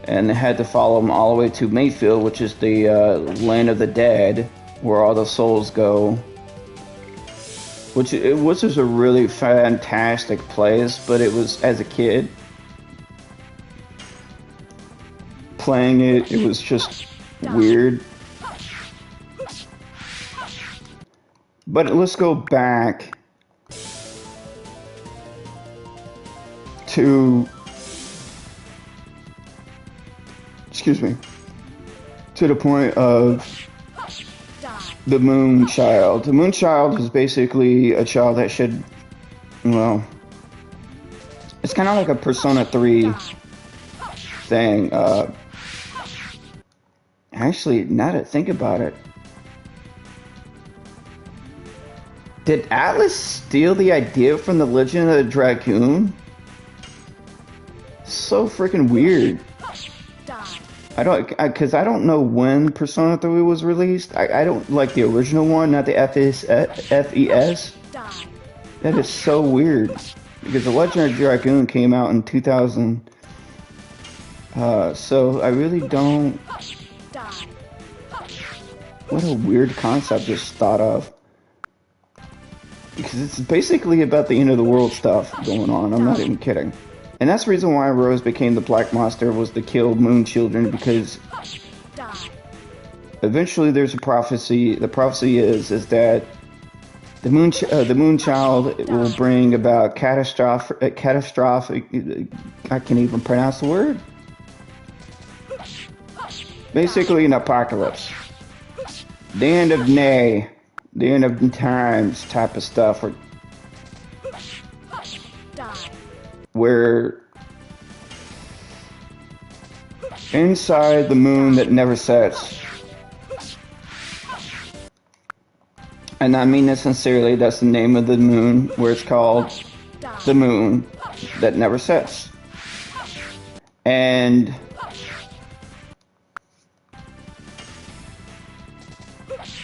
and they had to follow him all the way to Mayfield, which is the land of the dead, where all the souls go. Which is a really fantastic place, but it was, as a kid playing it, it was just weird. But let's go back to, to the point of the Moonchild. The Moonchild is basically a child that should, well, it's kind of like a Persona 3 thing. Actually, now that I think about it, did Atlas steal the idea from the Legend of the Dragoon? So freaking weird. Because I don't know when Persona 3 was released. I don't like the original one, not the FES. That is so weird. Because the Legend of Dragoon came out in 2000. So I really don't... What a weird concept just thought of. Because it's basically about the end of the world stuff going on. I'm not even kidding. And that's the reason why Rose became the Black Monster, was to kill Moon Children, because eventually there's a prophecy. The prophecy is that the Moon Child will bring about catastrophic. I can't even pronounce the word. Basically, an apocalypse. The end of the end of times type of stuff, where inside the moon that never sets, and I mean that sincerely, that's the name of the moon, where it's called the moon that never sets. And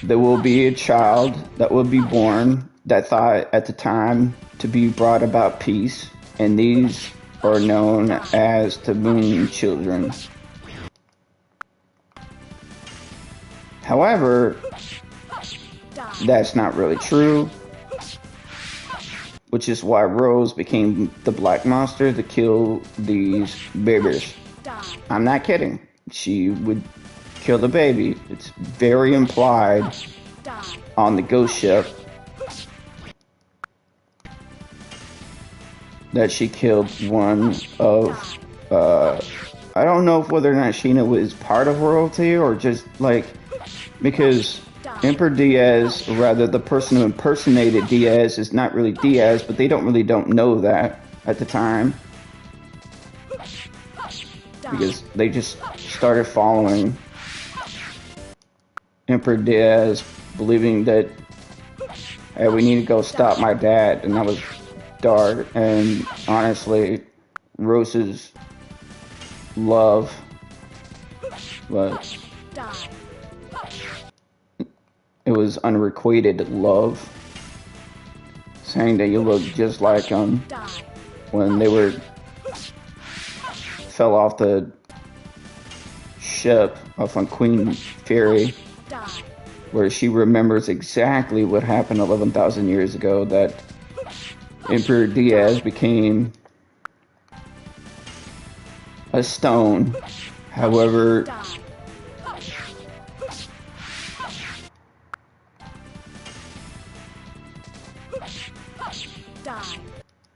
there will be a child that will be born that thought at the time to be brought about peace, and these are known as the Moon Children. However, that's not really true, which is why Rose became the Black Monster to kill these babies. I'm not kidding. She would kill the baby. It's very implied on the ghost ship that she killed one of, I don't know whether or not Sheena was part of royalty or just like, because Emperor Diaz, or rather the person who impersonated Diaz, is not really Diaz, but they don't know that at the time, because they just started following Emperor Diaz, believing that, hey, we need to go stop my dad, and that was dark. And honestly, Rose's love, but it was unrequited love, saying that you look just like him, when they fell off the ship off on Queen Fury, where she remembers exactly what happened 11,000 years ago, that Emperor Diaz became a stone. However,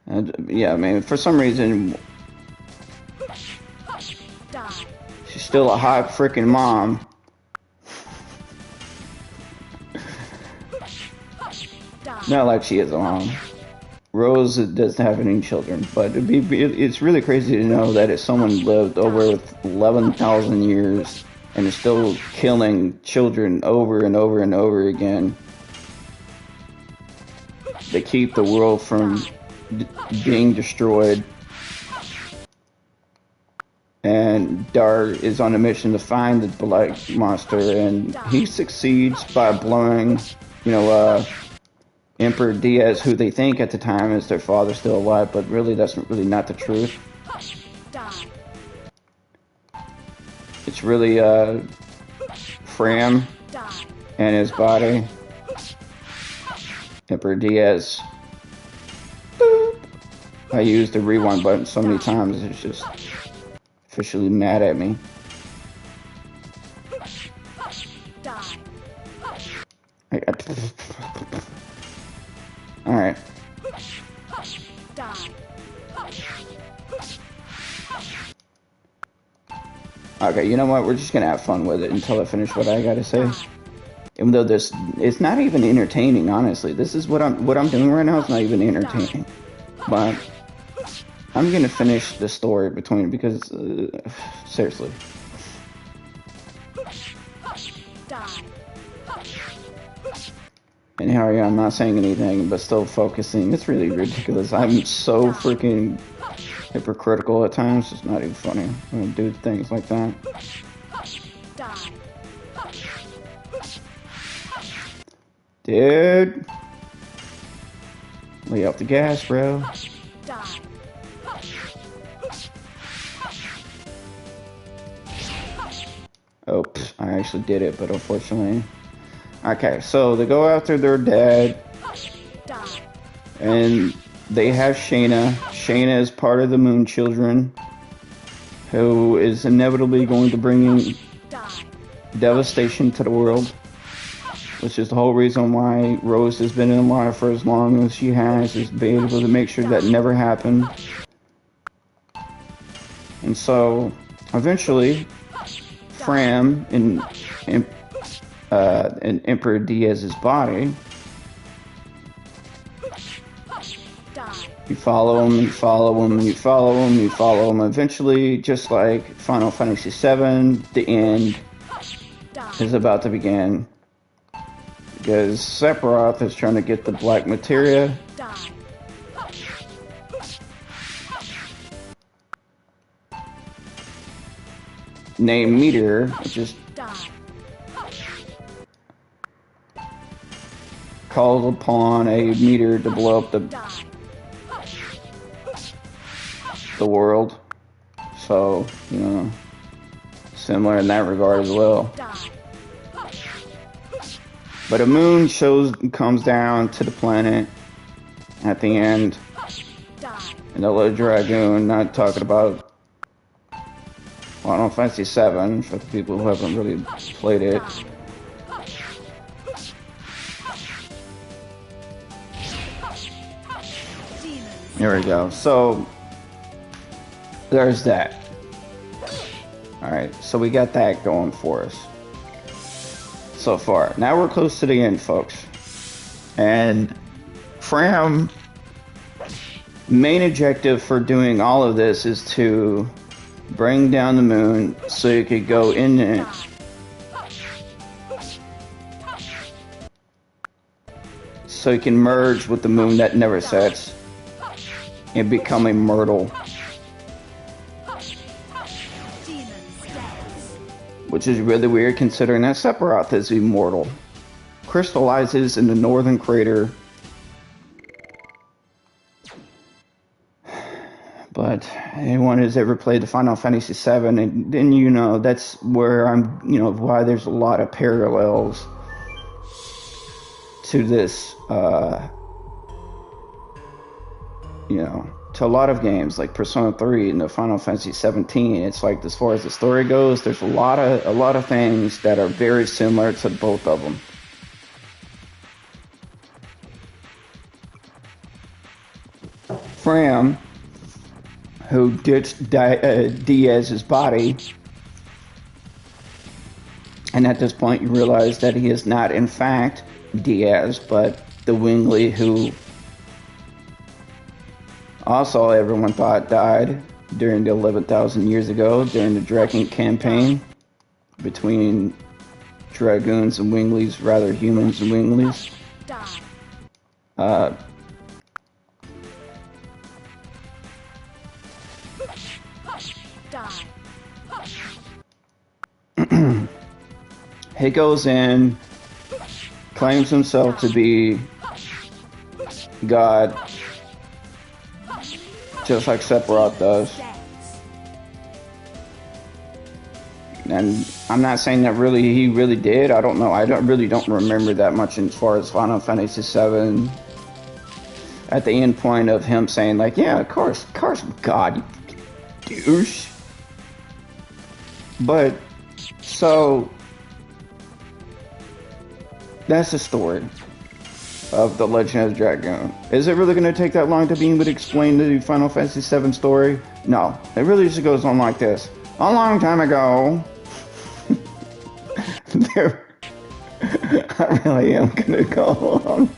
and yeah, I mean, for some reason, she's still a hot freaking mom. Not like she is a mom. Rose doesn't have any children, but it's really crazy to know that if someone lived over 11,000 years and is still killing children over and over and over again, they keep the world from being destroyed. And Dar is on a mission to find the Black Monster, and he succeeds by blowing, Emperor Diaz, who they think at the time is their father, still alive, but really that's really not the truth. It's really Fram and his body. Emperor Diaz. Boop. I used the rewind button so many times, it's just officially mad at me. Alright. Okay, you know what? We're just gonna have fun with it until I finish what I gotta say. Even though it's not even entertaining, honestly. This is what I'm doing right now. It's not even entertaining. But I'm gonna finish the story between, because seriously. Die. And here I am, not saying anything, but still focusing. It's really ridiculous. I'm so freaking hypocritical at times. It's not even funny when I do things like that. Die. Dude. Lay off the gas, bro. Die. Oh, I actually did it, but unfortunately. Okay, so they go after their dad, Die. and they have Shayna. Shayna is part of the Moon Children, who is inevitably going to bring in Die. devastation to the world, which is the whole reason why Rose has been in life for as long as she has, is be able to make sure that never happened. And so, eventually, Fram in Emperor Diaz's body, Die. you follow him, you follow him, you follow him, you follow him. Eventually, just like Final Fantasy VII, the end Die. is about to begin. Because Sephiroth is trying to get the black materia. Die. Named Meteor, which is Die. called upon a meteor to blow up Die. the world. So, you know, similar in that regard as well. Die. But a moon comes down to the planet at the end. Die. And the little Dragoon, not talking about Final Fantasy VII, for the people who haven't really played it. Die. There we go. So, there's that. Alright, so we got that going for us so far. Now we're close to the end, folks. And Fram, main objective for doing all of this is to bring down the moon so you could go in it. So you can merge with the moon that never sets and become immortal. Which is really weird considering that Sephiroth is immortal. Crystallizes in the northern crater. But anyone who's ever played the Final Fantasy VII, and then you know that's where why there's a lot of parallels to this, to a lot of games like Persona 3 and the Final Fantasy 17. It's like, as far as the story goes, there's a lot of things that are very similar to both of them. Fram, who ditched Diaz's body, and at this point you realize that he is not in fact Diaz, but the Wingly who also everyone thought died during the 11,000 years ago during the Dragoon campaign between Dragoons and Winglies, rather humans and Winglies. Die. Die. He goes in, claims himself to be God, just like Sephiroth does. And I'm not saying that he really did. I don't know. I really don't remember that much as far as Final Fantasy VII. At the end point of him saying like, yeah, of course, God, you douche. But, so, that's the story of the Legend of Dragoon. Is it really going to take that long to be able to explain the Final Fantasy VII story? No. It really just goes on like this. A long time ago, I really am going to go on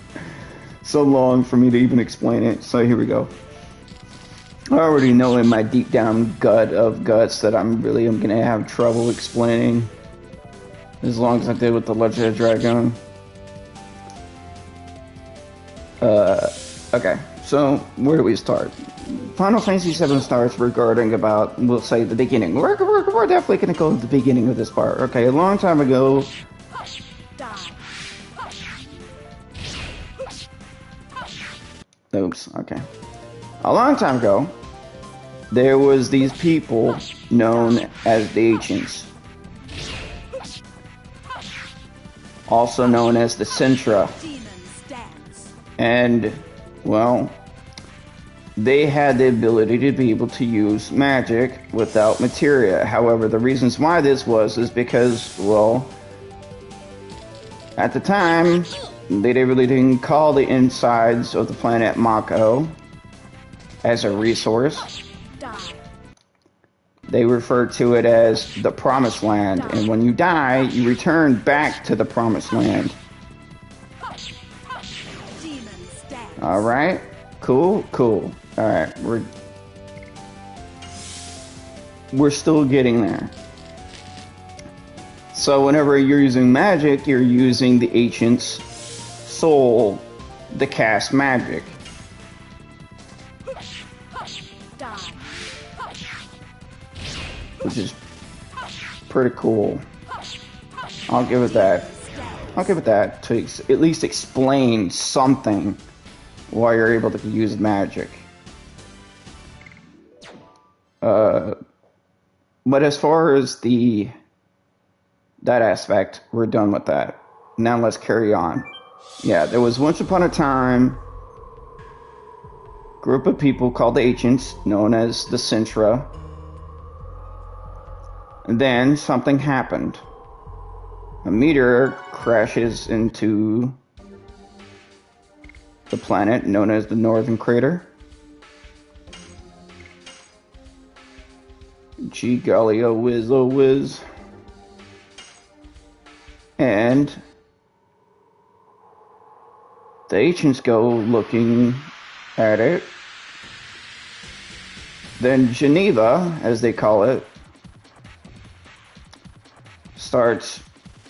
so long for me to even explain it. So here we go. I already know in my deep down gut of guts that I'm going to have trouble explaining as long as I did with the Legend of Dragoon. Okay, so where do we start? Final Fantasy VII starts regarding about, we'll say, the beginning. We're definitely going to go to the beginning of this part. Okay, a long time ago. Die. Oops, okay. A long time ago, there was these people known as the Ancients. Also known as the Sintra. And, well, they had the ability to be able to use magic without materia. However, the reasons why this was is because, well, at the time, they really didn't call the insides of the planet Mako as a resource. They referred to it as the Promised Land, and when you die, you return back to the Promised Land. Alright, cool. Alright, we're still getting there. So whenever you're using magic, you're using the Ancient's soul to cast magic. Which is pretty cool. I'll give it that. To at least explain something why you're able to use magic. But as far as that aspect, we're done with that. Now let's carry on. Yeah, there was once upon a time a group of people called the Ancients, known as the Sintra. And then something happened. A meteor crashes into the planet known as the Northern Crater. Gee golly, oh whiz. And the Ancients go looking at it. Then Geneva, as they call it, starts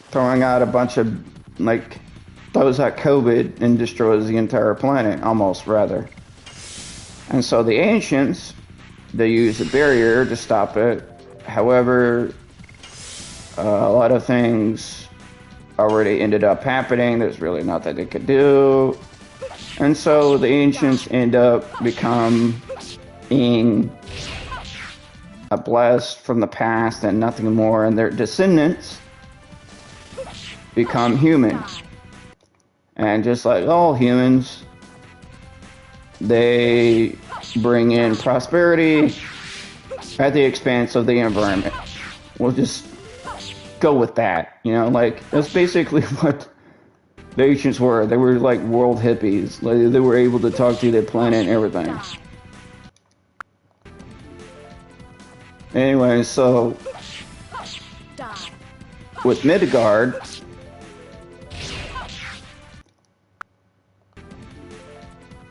throwing out a bunch of, throws out COVID and destroys the entire planet, almost, rather. And so the Ancients, they use a barrier to stop it. However, a lot of things already ended up happening. There's really nothing they could do. And so the Ancients end up becoming a blast from the past and nothing more, and their descendants become human. And just like all humans, they bring in prosperity at the expense of the environment. We'll just go with that, that's basically what the Ancients were. They were like world hippies. They were able to talk to the planet and everything. Anyway, so with Midgard,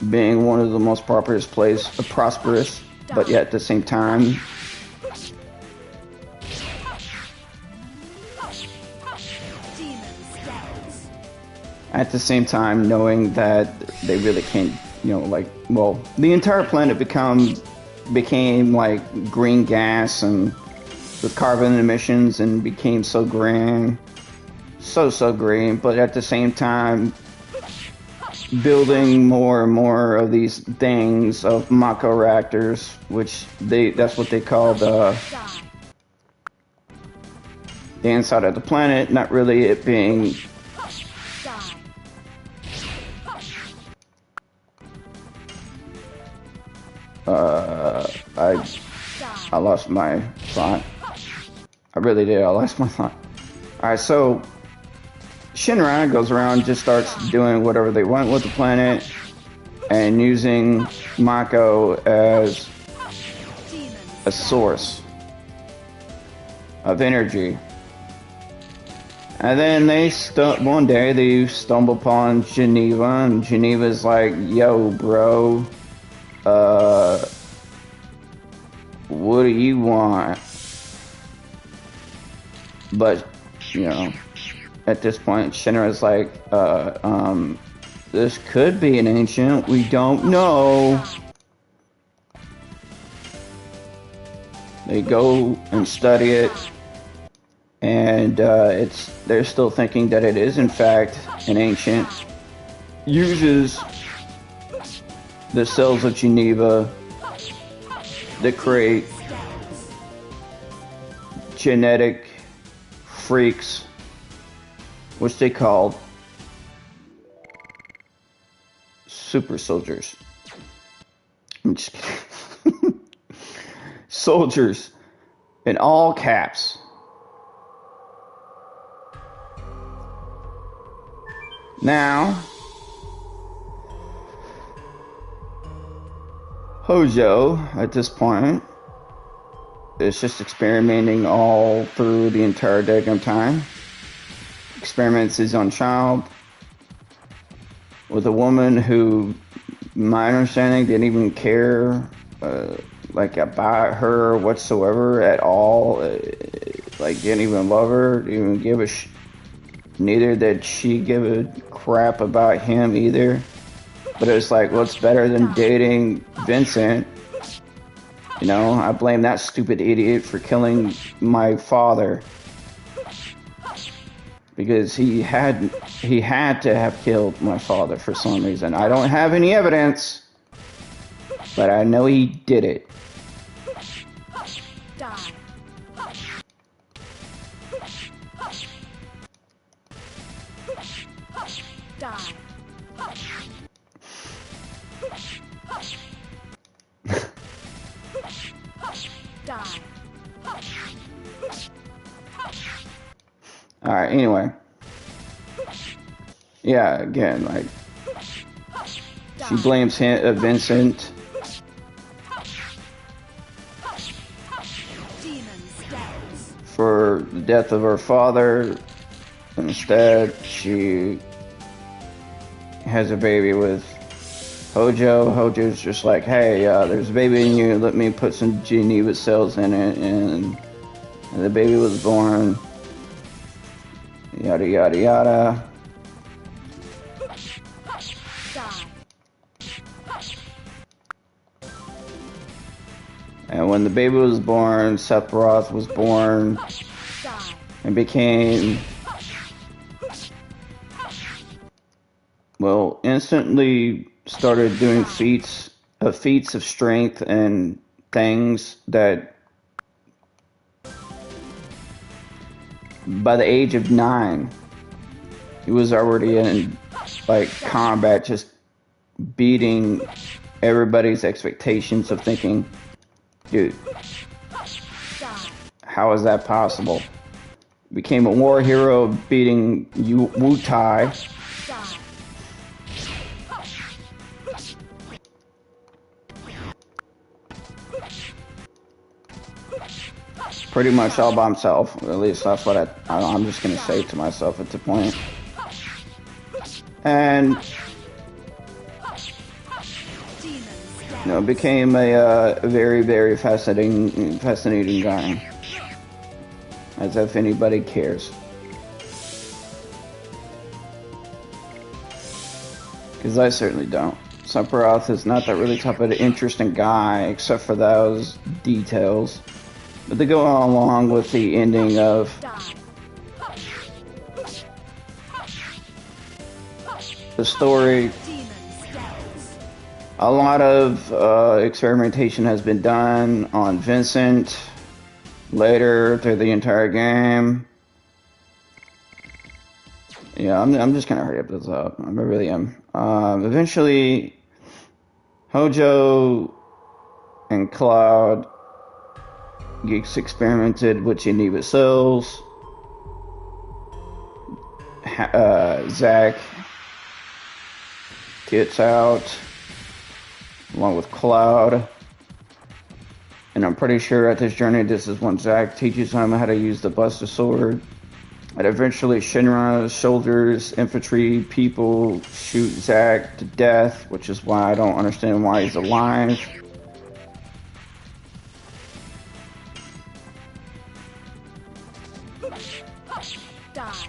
being one of the most prosperous, but yet at the same time knowing that they really can't, the entire planet became like green gas and with carbon emissions and became so green, so green, but at the same time building more and more of these things of Mako reactors, which that's what they call the inside of the planet, not really it being I lost my thought. I really did. I lost my thought. Alright, so Shinra goes around, just starts doing whatever they want with the planet and using Mako as a source of energy. And then one day they stumble upon Geneva, and Geneva's like, yo, bro, what do you want? But, at this point, Shinra's like, this could be an ancient. We don't know. They go and study it, and they're still thinking that it is in fact an ancient. Uses the cells of Geneva that create genetic freaks, which they call super soldiers. I'm just kidding. Soldiers in all caps. Now, Hojo, at this point, is just experimenting all through the entire daggum time. Experiments his own child with a woman who, my understanding, didn't even care like about her whatsoever at all. Like didn't even love her, didn't even give a neither did she give a crap about him either. But it was like, what's better than dating Vincent? You know, I blame that stupid idiot for killing my father. Because he had to have killed my father for some reason. I don't have any evidence, but I know he did it. Die. Die. Die. Alright, anyway. Yeah, again, like, she blames Vincent. For the death of her father. Instead, she has a baby with Hojo. Hojo's just like, hey, there's a baby in you, let me put some Geneva cells in it, and the baby was born. Yada yada yada. And when the baby was born, Sephiroth was born and became, well, instantly started doing feats of strength and things that by the age of 9, he was already in like combat, just beating everybody's expectations of thinking, dude, how is that possible? Became a war hero beating Wu Tai. Pretty much all by himself. At least that's what I'm just gonna say to myself at the point. And you know, became a very, very fascinating guy. As if anybody cares. Because I certainly don't. Sephiroth is not that really type of interesting guy, except for those details. But they go along with the ending of the story. A lot of experimentation has been done on Vincent later through the entire game. Yeah, I'm just gonna hurry up this up. I really am. Eventually, Hojo and Cloud Geeks experimented with Geneva cells. Zack gets out along with Cloud. And I'm pretty sure at this journey, this is when Zack teaches him how to use the Buster Sword. And eventually Shinra soldiers, infantry people shoot Zack to death, which is why I don't understand why he's alive. Die.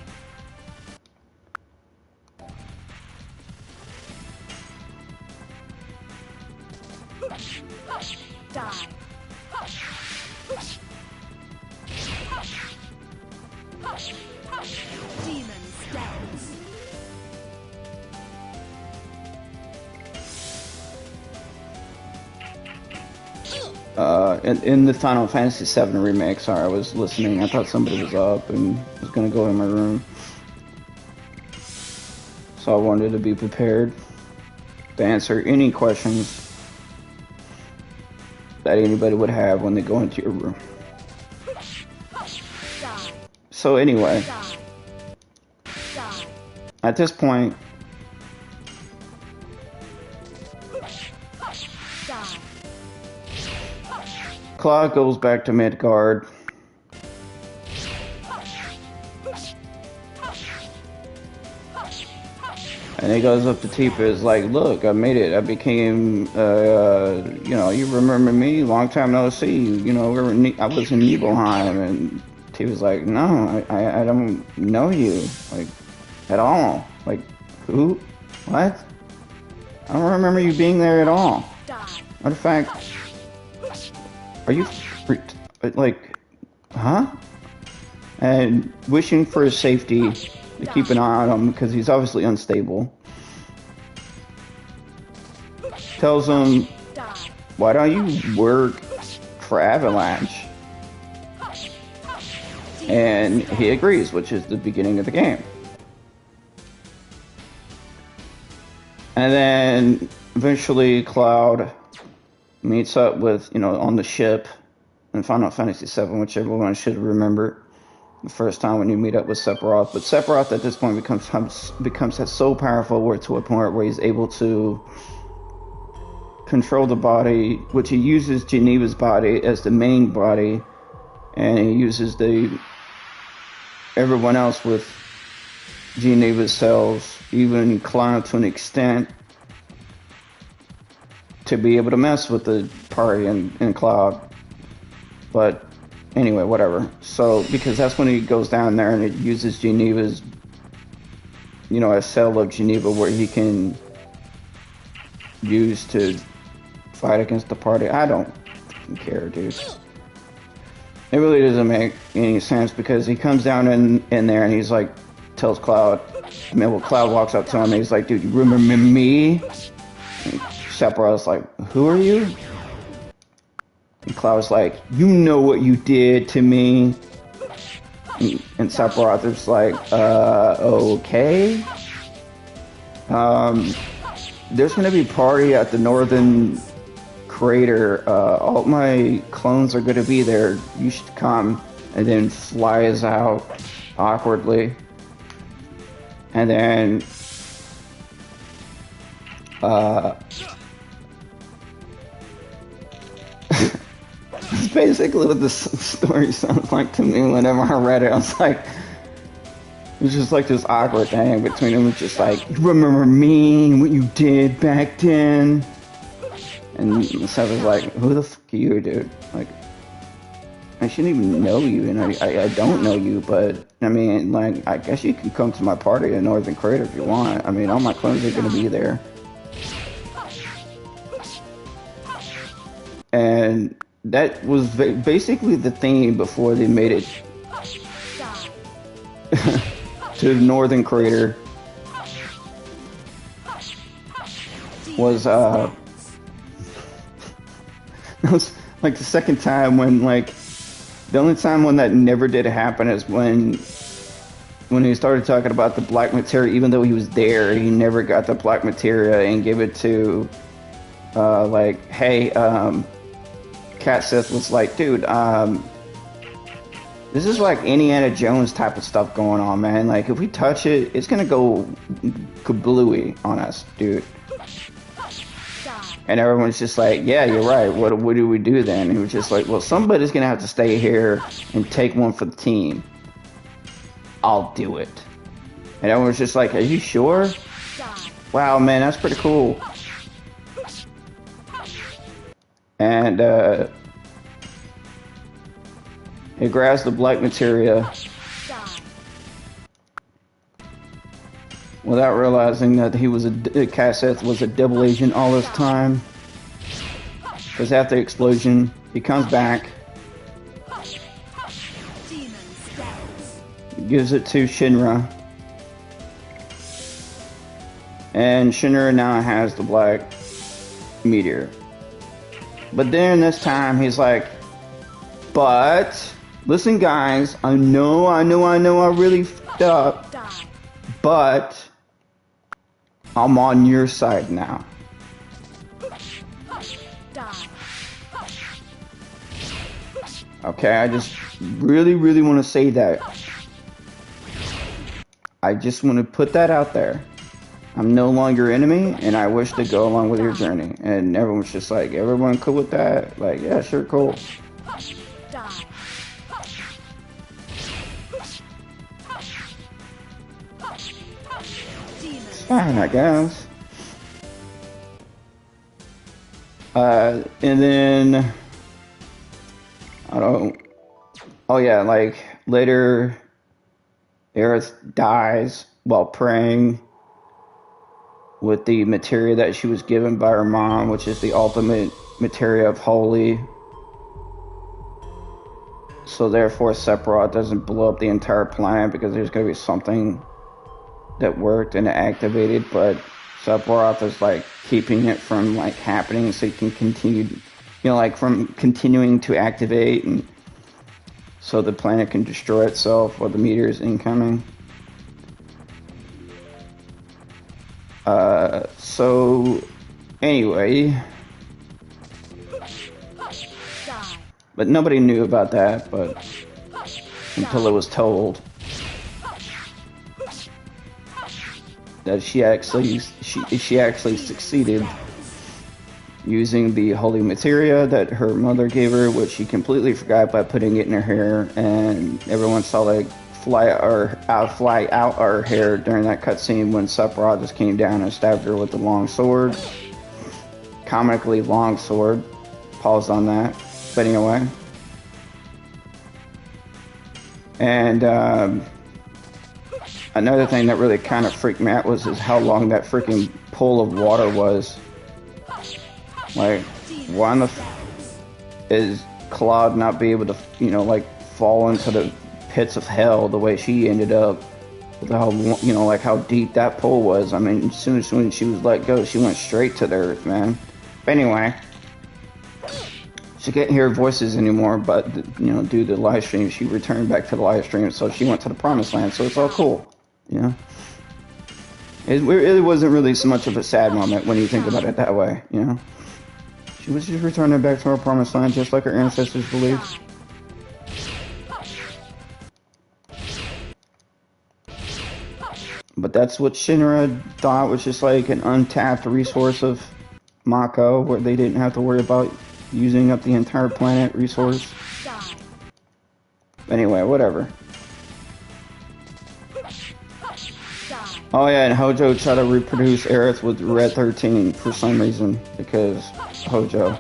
Die. Demon steps. In the Final Fantasy VII Remake, sorry, I was listening. I thought somebody was up and was gonna go in my room. So I wanted to be prepared to answer any questions that anybody would have when they go into your room. Die. So anyway, Die. Die. at this point, Die. Cloud goes back to Midgard. And he goes up to Tifa, is like, look, I made it. I became, you know, you remember me? Long time no see. You know, I was in Nibelheim. And Tifa's like, no, I don't know you, like, at all. Like, who? What? I don't remember you being there at all. Die. Matter of fact, are you freaked? Like, huh? And wishing for his safety, to keep an eye on him because he's obviously unstable. Tells him, Die. why don't you work for Avalanche? And he agrees, which is the beginning of the game. And then eventually Cloud meets up with, you know, on the ship in Final Fantasy VII, which everyone should remember. The first time when you meet up with Sephiroth, but Sephiroth at this point becomes so powerful where to a point where he's able to control the body, which he uses Geneva's body as the main body, and he uses everyone else with Geneva's cells, even Cloud to an extent, to be able to mess with the party and Cloud. But anyway, whatever. So, because that's when he goes down there and it uses Geneva's, you know, a cell of Geneva where he can use to fight against the party. I don't care, dude. It really doesn't make any sense because he comes down in there and he's like, tells Cloud, I mean, well, Cloud walks up to him and he's like, dude, you remember me? And Sephiroth's like, who are you? And Cloud's like, you know what you did to me? And Sephiroth is like, okay. There's gonna be a party at the Northern Crater. All my clones are gonna be there. You should come. And then flies out awkwardly. And then, it's basically what the story sounds like to me whenever I read it. I was like, it's just like this awkward thing between them. It's just like, you remember me, what you did back then? And Seth was like, who the fuck are you, dude? Like, I shouldn't even know you, and I don't know you, but, I mean, like, I guess you can come to my party in Northern Crater if you want. I mean, all my clones are gonna be there. And that was basically the theme before they made it to the Northern Crater. Was that was like the second time when, like, the only time when that never did happen is when he started talking about the black materia. Even though he was there, he never got the black materia and gave it to like, hey, Cat Sith was like, dude, this is like Indiana Jones type of stuff going on, man. Like, if we touch it, it's gonna go kablooey on us, dude. And everyone's just like, yeah, you're right. What do we do then? And he was just like, well, somebody's gonna have to stay here and take one for the team. I'll do it. And everyone's just like, are you sure? Wow, man, that's pretty cool. And he grabs the black materia without realizing that he was Cat Sith was a double agent all this time. Because after the explosion, he comes back, Demon steps. gives it to Shinra, and Shinra now has the black meteor. But then this time he's like, but listen guys, I know I really fucked up, Die. but I'm on your side now. Die. Okay, I just really want to say that. I just want to put that out there. I'm no longer enemy, and I wish to go along with your journey. And everyone's just like, everyone cool with that? Like, yeah, sure, cool. Die. Demon. Fine, I guess. And then I don't. Oh yeah, like later, Aerith dies while praying with the materia that she was given by her mom, which is the ultimate materia of holy. So therefore, Sephiroth doesn't blow up the entire planet because there's going to be something that worked and activated, but Sephiroth is like keeping it from like happening so he can continue, you know, like from continuing to activate, and so the planet can destroy itself while the meteor is incoming. So anyway, Die. but nobody knew about that, but until it was told that she actually succeeded using the holy materia that her mother gave her, which she completely forgot by putting it in her hair, and everyone saw like fly out her hair during that cutscene when Sephiroth just came down and stabbed her with the long sword. Comically long sword. Pause on that. But anyway. And another thing that really kind of freaked me out was how long that freaking pool of water was. Like, why in the is Claude not be able to, you know, like fall into the pits of hell the way she ended up? With how, you know, like how deep that pool was. I mean, as soon as she was let go, she went straight to the earth, man. But anyway, she can't hear voices anymore, but, you know, due to the live stream, she returned back to the live stream, so she went to the promised land, so it's all cool, you know? It really wasn't really so much of a sad moment when you think about it that way, you know? She was just returning back to her promised land, just like her ancestors believed. But that's what Shinra thought was just like an untapped resource of Mako, where they didn't have to worry about using up the entire planet resource. Die. Anyway, whatever. Die. Oh yeah, and Hojo tried to reproduce Aerith with Red 13 for some reason, because Hojo.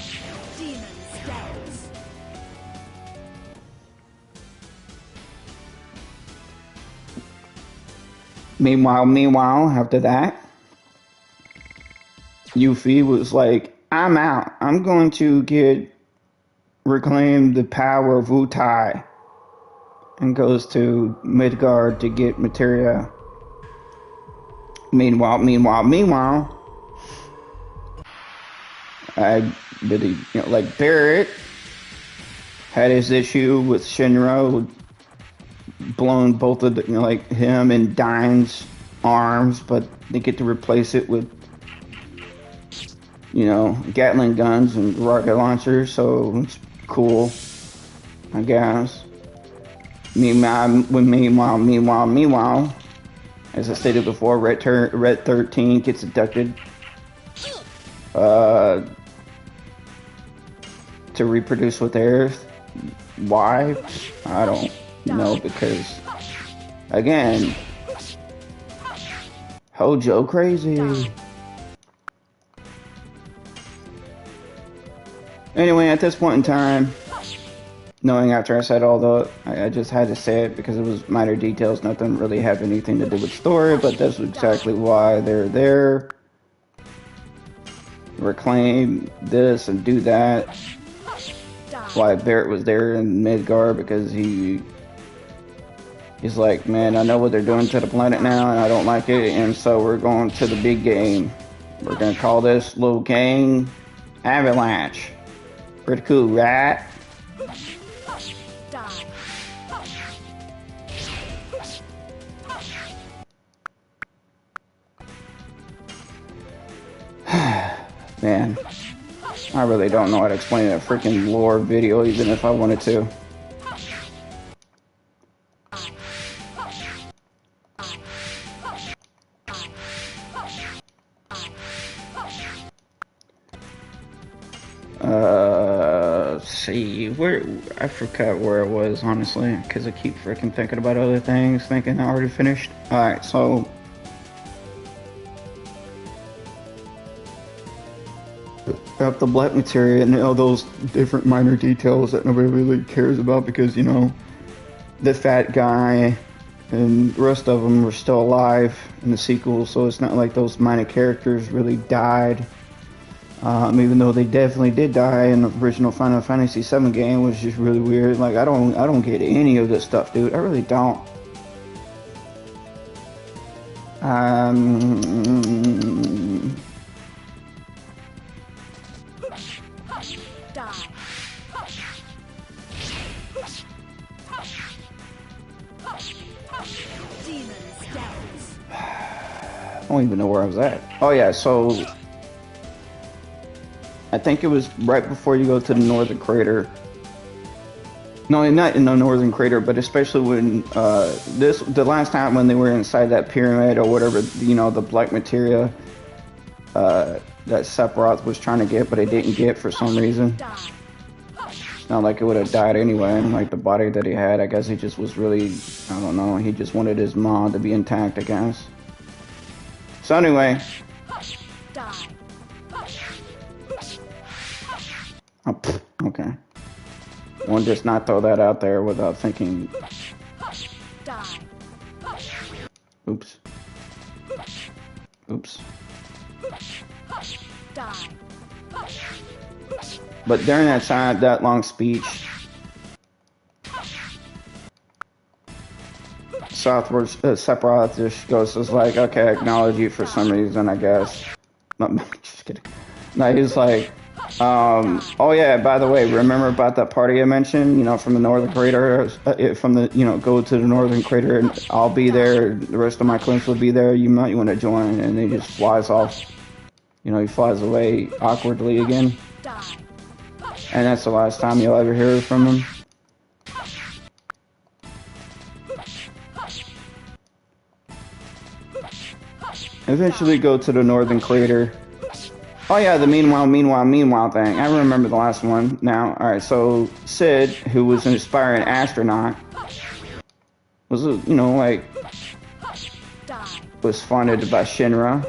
Demon steps. Meanwhile, after that, Yuffie was like, I'm out. I'm going to reclaim the power of Wutai. And goes to Midgard to get materia. Meanwhile, like Barrett had his issue with Shinra, blown both of the, you know, like him and Dine's arms, but they get to replace it with, you know, Gatling guns and rocket launchers, so it's cool, I guess. Meanwhile, as I stated before, Red 13 gets abducted to reproduce with Aerith. Why? I don't know, because, again, Hojo crazy. Anyway, at this point in time, knowing after I said all the, I just had to say it because it was minor details, nothing really have anything to do with story, but that's exactly why they're there. reclaim this and do that. Die. Why Barrett was there in Midgard, because he's like, man, I know what they're doing to the planet now and I don't like it, and so we're going to the big game. We're gonna call this little gang Avalanche. Pretty cool, right? Die. Man, I really don't know how to explain a freaking lore video, even if I wanted to. See, I forgot where it was, honestly, because I keep freaking thinking about other things, thinking I already finished. Alright, so up the black materia and all those different minor details that nobody really cares about, because, you know, the fat guy and the rest of them are still alive in the sequel, so it's not like those minor characters really died. Even though they definitely did die in the original Final Fantasy VII game, which is really weird. Like, I don't get any of this stuff, dude. I really don't. Die. Demon scouts. I don't even know where I was at. Oh yeah, so I think it was right before you go to the Northern Crater. No, not in the Northern Crater, but especially when the last time when they were inside that pyramid or whatever, you know, the black materia that Sephiroth was trying to get, but it didn't get for some reason. Die. It's not like it would have died anyway. Like the body that he had, I guess he just was really, I don't know, he just wanted his mod to be intact, I guess. So anyway. Die. Oh, okay. One just not throw that out there without thinking. Die. Oops. Oops. Die. But during that time, that long speech, Sephiroth just goes, is like, okay, I acknowledge you for some reason, I guess. No, just kidding. No, he's like, oh yeah, by the way, remember about that party I mentioned, you know, from the Northern Crater, from the, you know, go to the Northern Crater and I'll be there, the rest of my clients will be there, you might want to join, and he just flies off, you know, he flies away awkwardly again, Die. and that's the last time you'll ever hear from him. Eventually go to the Northern Crater. Oh yeah, the meanwhile thing. I remember the last one now. Alright, so Sid, who was an aspiring astronaut, was, you know, like, Die. was funded by Shinra.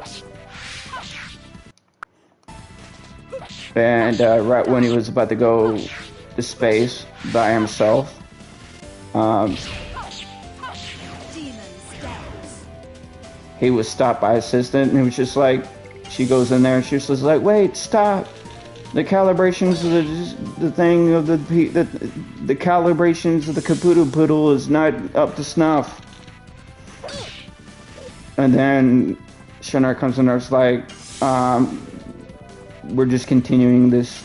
And right when he was about to go to space by himself, Demon scouts. he was stopped by assistant, and he was just like, she goes in there and she's just like, wait, stop. The calibrations of the thing of the calibrations of the Caputo Poodle is not up to snuff. And then Shinra comes in there, it's like, we're just continuing this.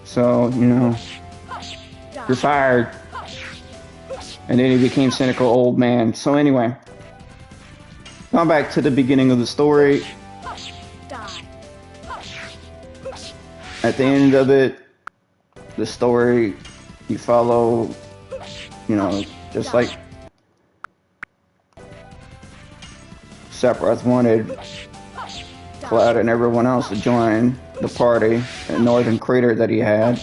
So, you know, you're fired. And then he became cynical old man. So anyway, going back to the beginning of the story. Die. At the end of it, the story, you follow, you know, just like Sephiroth wanted Cloud and everyone else to join the party in Northern Crater that he had.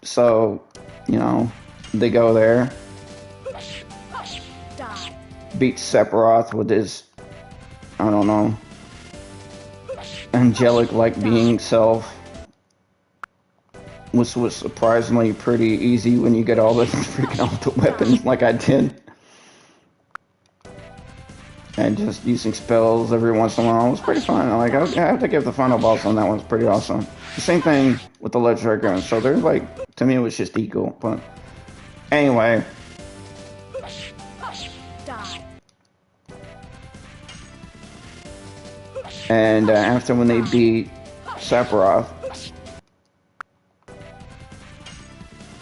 So, you know, they go there, Die. beat Sephiroth with his, I don't know, angelic-like being self, which was surprisingly pretty easy when you get all the freaking all the weapons like I did. and just using spells every once in a while was pretty fun. Like I have to give the final boss on that one's pretty awesome. The same thing with the Legend Dragoon. So there's like, to me it was just equal. But anyway. Die. And after when they beat Sephiroth,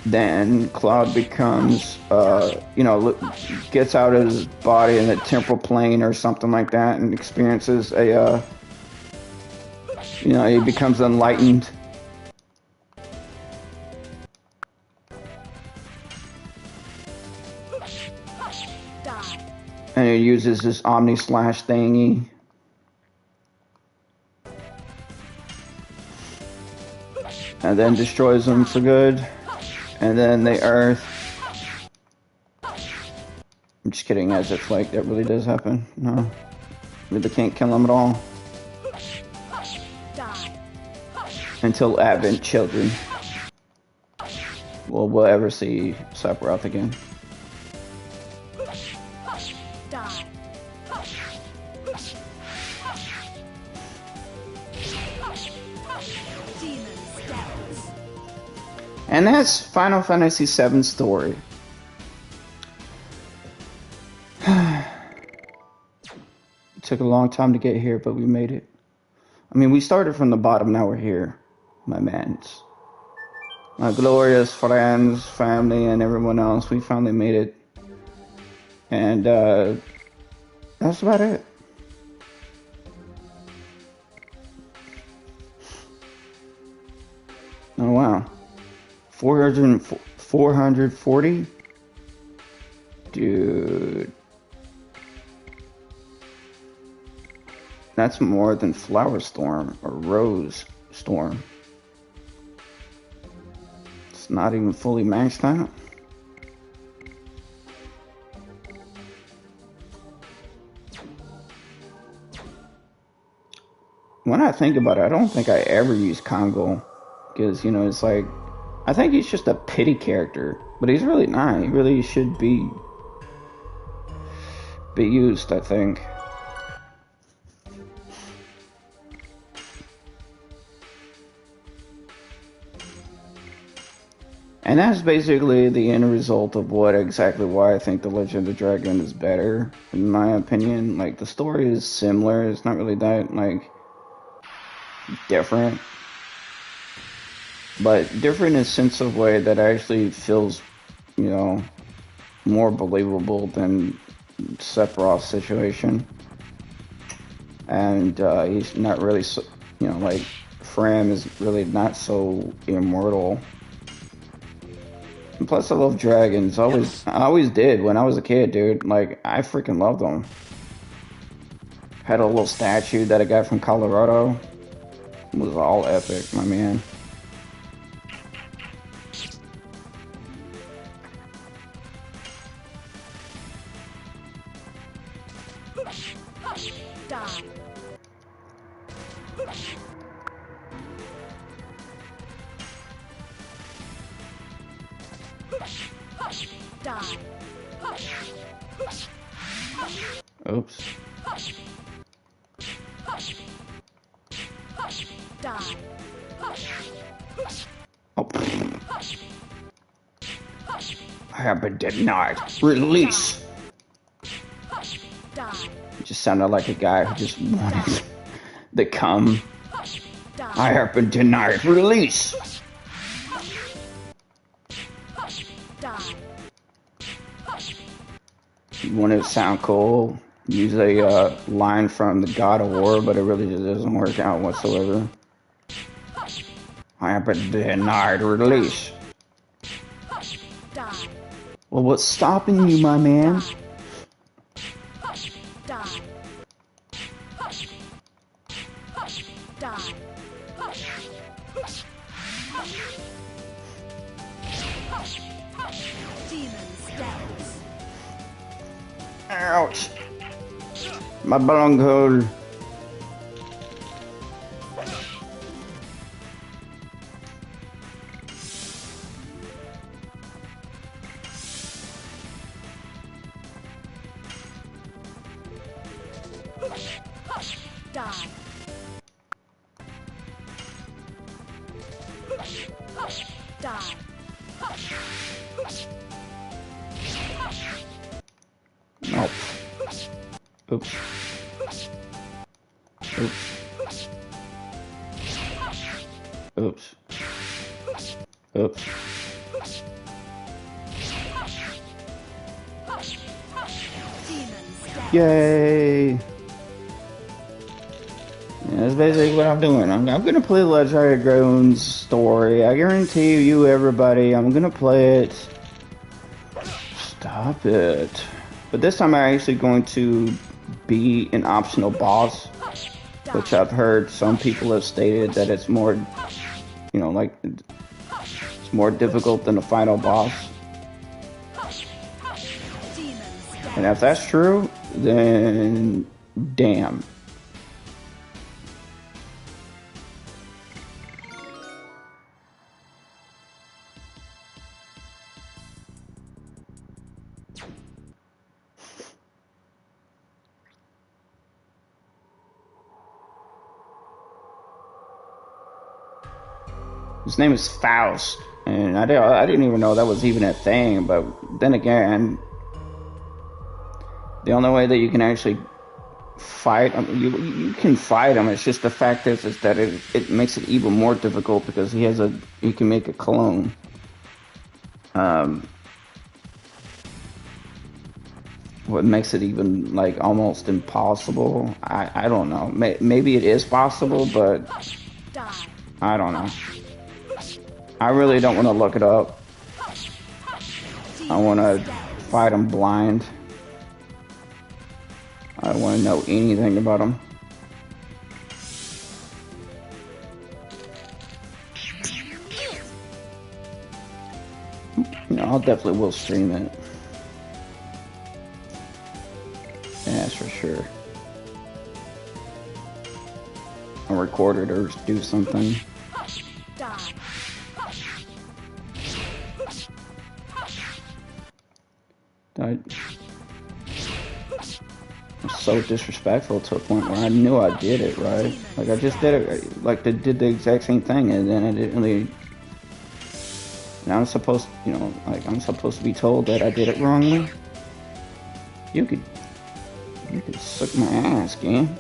then Cloud becomes, you know, gets out of his body in the temporal plane or something like that and experiences a, you know, he becomes enlightened. Die. And he uses this Omni Slash thingy. And then destroys them for good. And then the Earth. I'm just kidding, as if like that really does happen. No. Really can't kill them at all. Die. Until Advent Children. We'll ever see Sephiroth again. Die. Demons dance. And that's Final Fantasy VII story. It took a long time to get here, but we made it. I mean, we started from the bottom, now we're here, my mans. My glorious friends, family, and everyone else, we finally made it. And that's about it. Oh wow. 440? Dude. That's more than Flower Storm or Rose Storm. It's not even fully maxed out. When I think about it, I don't think I ever use Congo. Because, you know, it's like, I think he's just a pity character. But he's really not. He really should be used, I think. And that's basically the end result of what exactly why I think The Legend of the Dragoon is better, in my opinion. Like, the story is similar. It's not really that, like, different. But different in a sense of way that actually feels, you know, more believable than Sephiroth's situation. And he's not really, so, you know, like, Fram is really not so immortal. And plus, I love dragons. I always did when I was a kid, dude. Like, I freaking loved them. Had a little statue that I got from Colorado. It was all epic, my man. Die. Die. Oops. Die. Oh. I have been denied. Release. Die. It just sounded like a guy who just wanted to come. Die. I have been denied. Release. Die. You want it to sound cool? Use a line from the God of War, but it really just doesn't work out whatsoever. I have been denied. Release. Die. Well, what's stopping you, my man? Die. Die. Demons dance. Ouch. My bunghole. Oops. Oops. Oops. Oops. Yay! Yeah, that's basically what I'm doing. I'm gonna play Legendary Dragoon's story. I guarantee you, everybody, I'm gonna play it. Stop it. But this time I'm actually going to be an optional boss, which I've heard some people have stated that it's more, you know, like, it's more difficult than the final boss. And if that's true, then damn. His name is Faust, and I didn't even know that was even a thing. But then again, the only way that you can actually fight him, you can fight him. It's just the fact is that it makes it even more difficult because he can make a clone. What makes it even like almost impossible? I don't know. Maybe it is possible, but I don't know. I really don't want to look it up. I want to fight him blind. I don't want to know anything about him. You know, I'll definitely will stream it. Yeah, that's for sure. I'll record it or do something. I'm so disrespectful to a point where I knew I did it right. Like I just did it, like they did the exact same thing, and then I didn't really. And I'm supposed, you know, like I'm supposed to be told that I did it wrongly. You could suck my ass, game.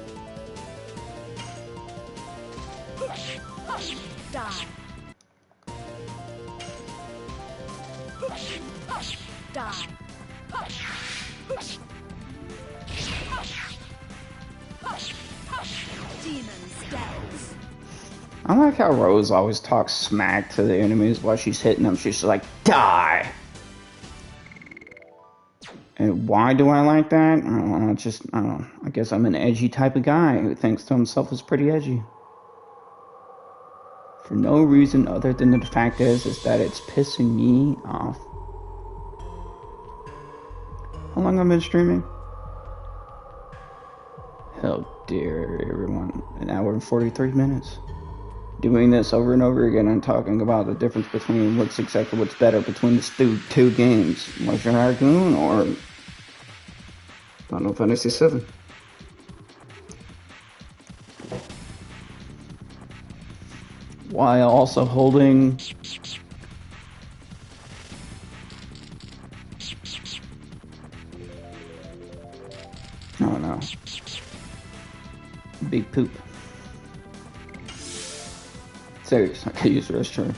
I like how Rose always talks smack to the enemies while she's hitting them. She's like, die! And why do I like that? I don't know, I don't know. I guess I'm an edgy type of guy who thinks to himself is pretty edgy. For no reason other than the fact is that it's pissing me off. How long have I been streaming? Hell dear, everyone. An hour and 43 minutes. Doing this over and over again and talking about the difference between what's better between the two games. Dragoon or Final Fantasy VII. While also holding oh no. Big poop. Serious, I could use the restroom.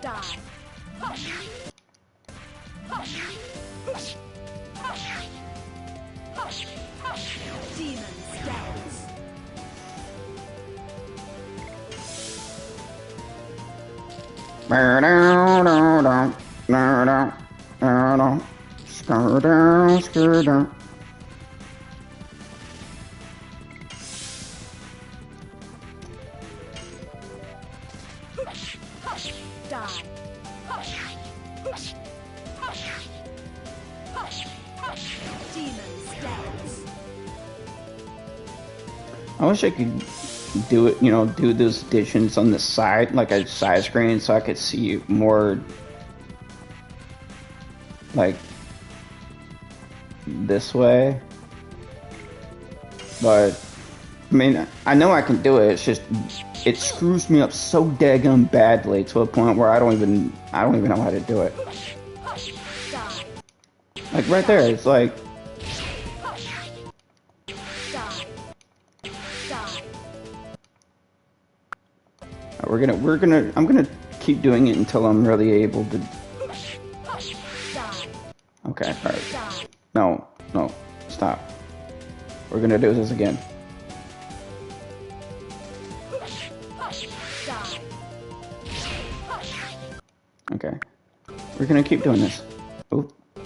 Die. Die. Demon scouts. Screw down. Die. Demon scouts. I wish I could do it, you know, do those additions on the side, like a side screen, so I could see more, like, this way. But, I mean, I know I can do it, it's just it screws me up so daggum badly to a point where I don't even know how to do it. Die. Like right there, it's like Die. Die. I'm gonna keep doing it until I'm really able to. Die. Okay, all right. Die. No, stop. We're gonna do this again. Die. Okay, we're gonna keep doing this. Oh, Die.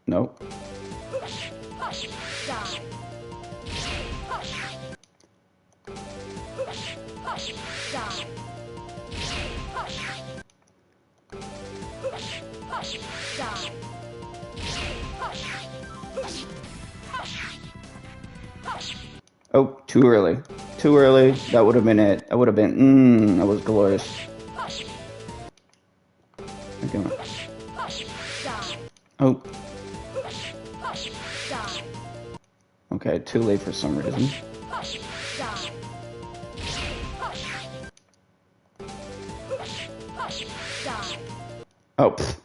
no. Die. Die. Die. Oh, too early. Too early. That would have been it. That would have been. That was glorious. Okay. Die. Oh, Die. okay. Too late for some reason. Die. Die. Oh, pfft.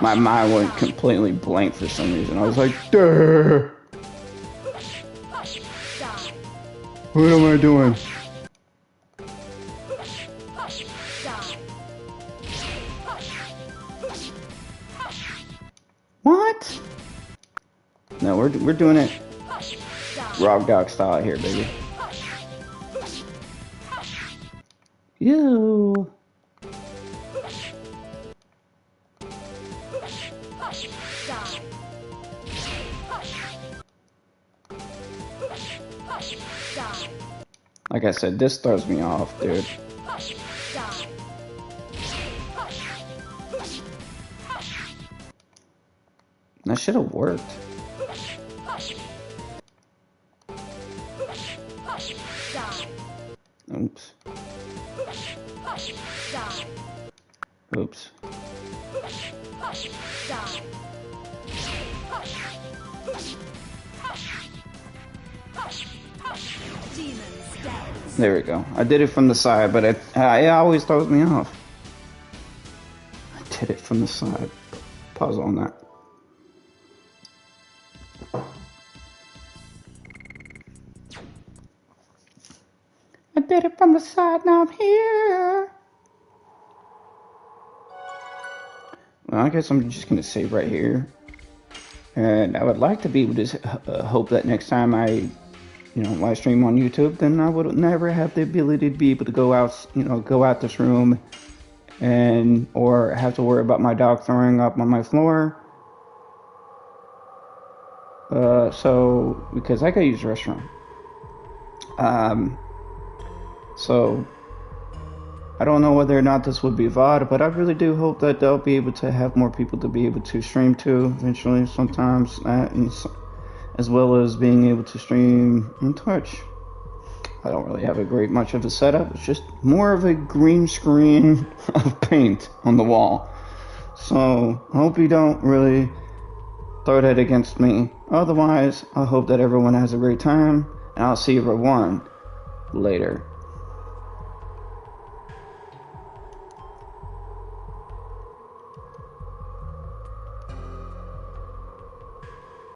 My mind went completely blank for some reason. I was like, duh. Die. What am I doing? Die. What? No, we're doing it Die. Rock Dog style here, baby. You. Die. Die. Like I said, this throws me off, dude. Die. That should have worked. Die. Oops. Die. Oops. Die. Demons dance. There we go. I did it from the side, but it always throws me off. I did it from the side. Pause on that. I did it from the side, now I'm here. Well, I guess I'm just gonna save right here. And I would like to be able to hope that next time I, live stream on YouTube, then I would never have the ability to be able to go out this room or have to worry about my dog throwing up on my floor. So, because I gotta use the restroom. So, I don't know whether or not this would be VOD, but I really do hope that they'll be able to have more people to be able to stream to eventually sometimes, as well as being able to stream on Twitch. I don't really have much of a setup. It's just more of a green screen of paint on the wall. So, I hope you don't really throw that against me. Otherwise, I hope that everyone has a great time, and I'll see everyone later.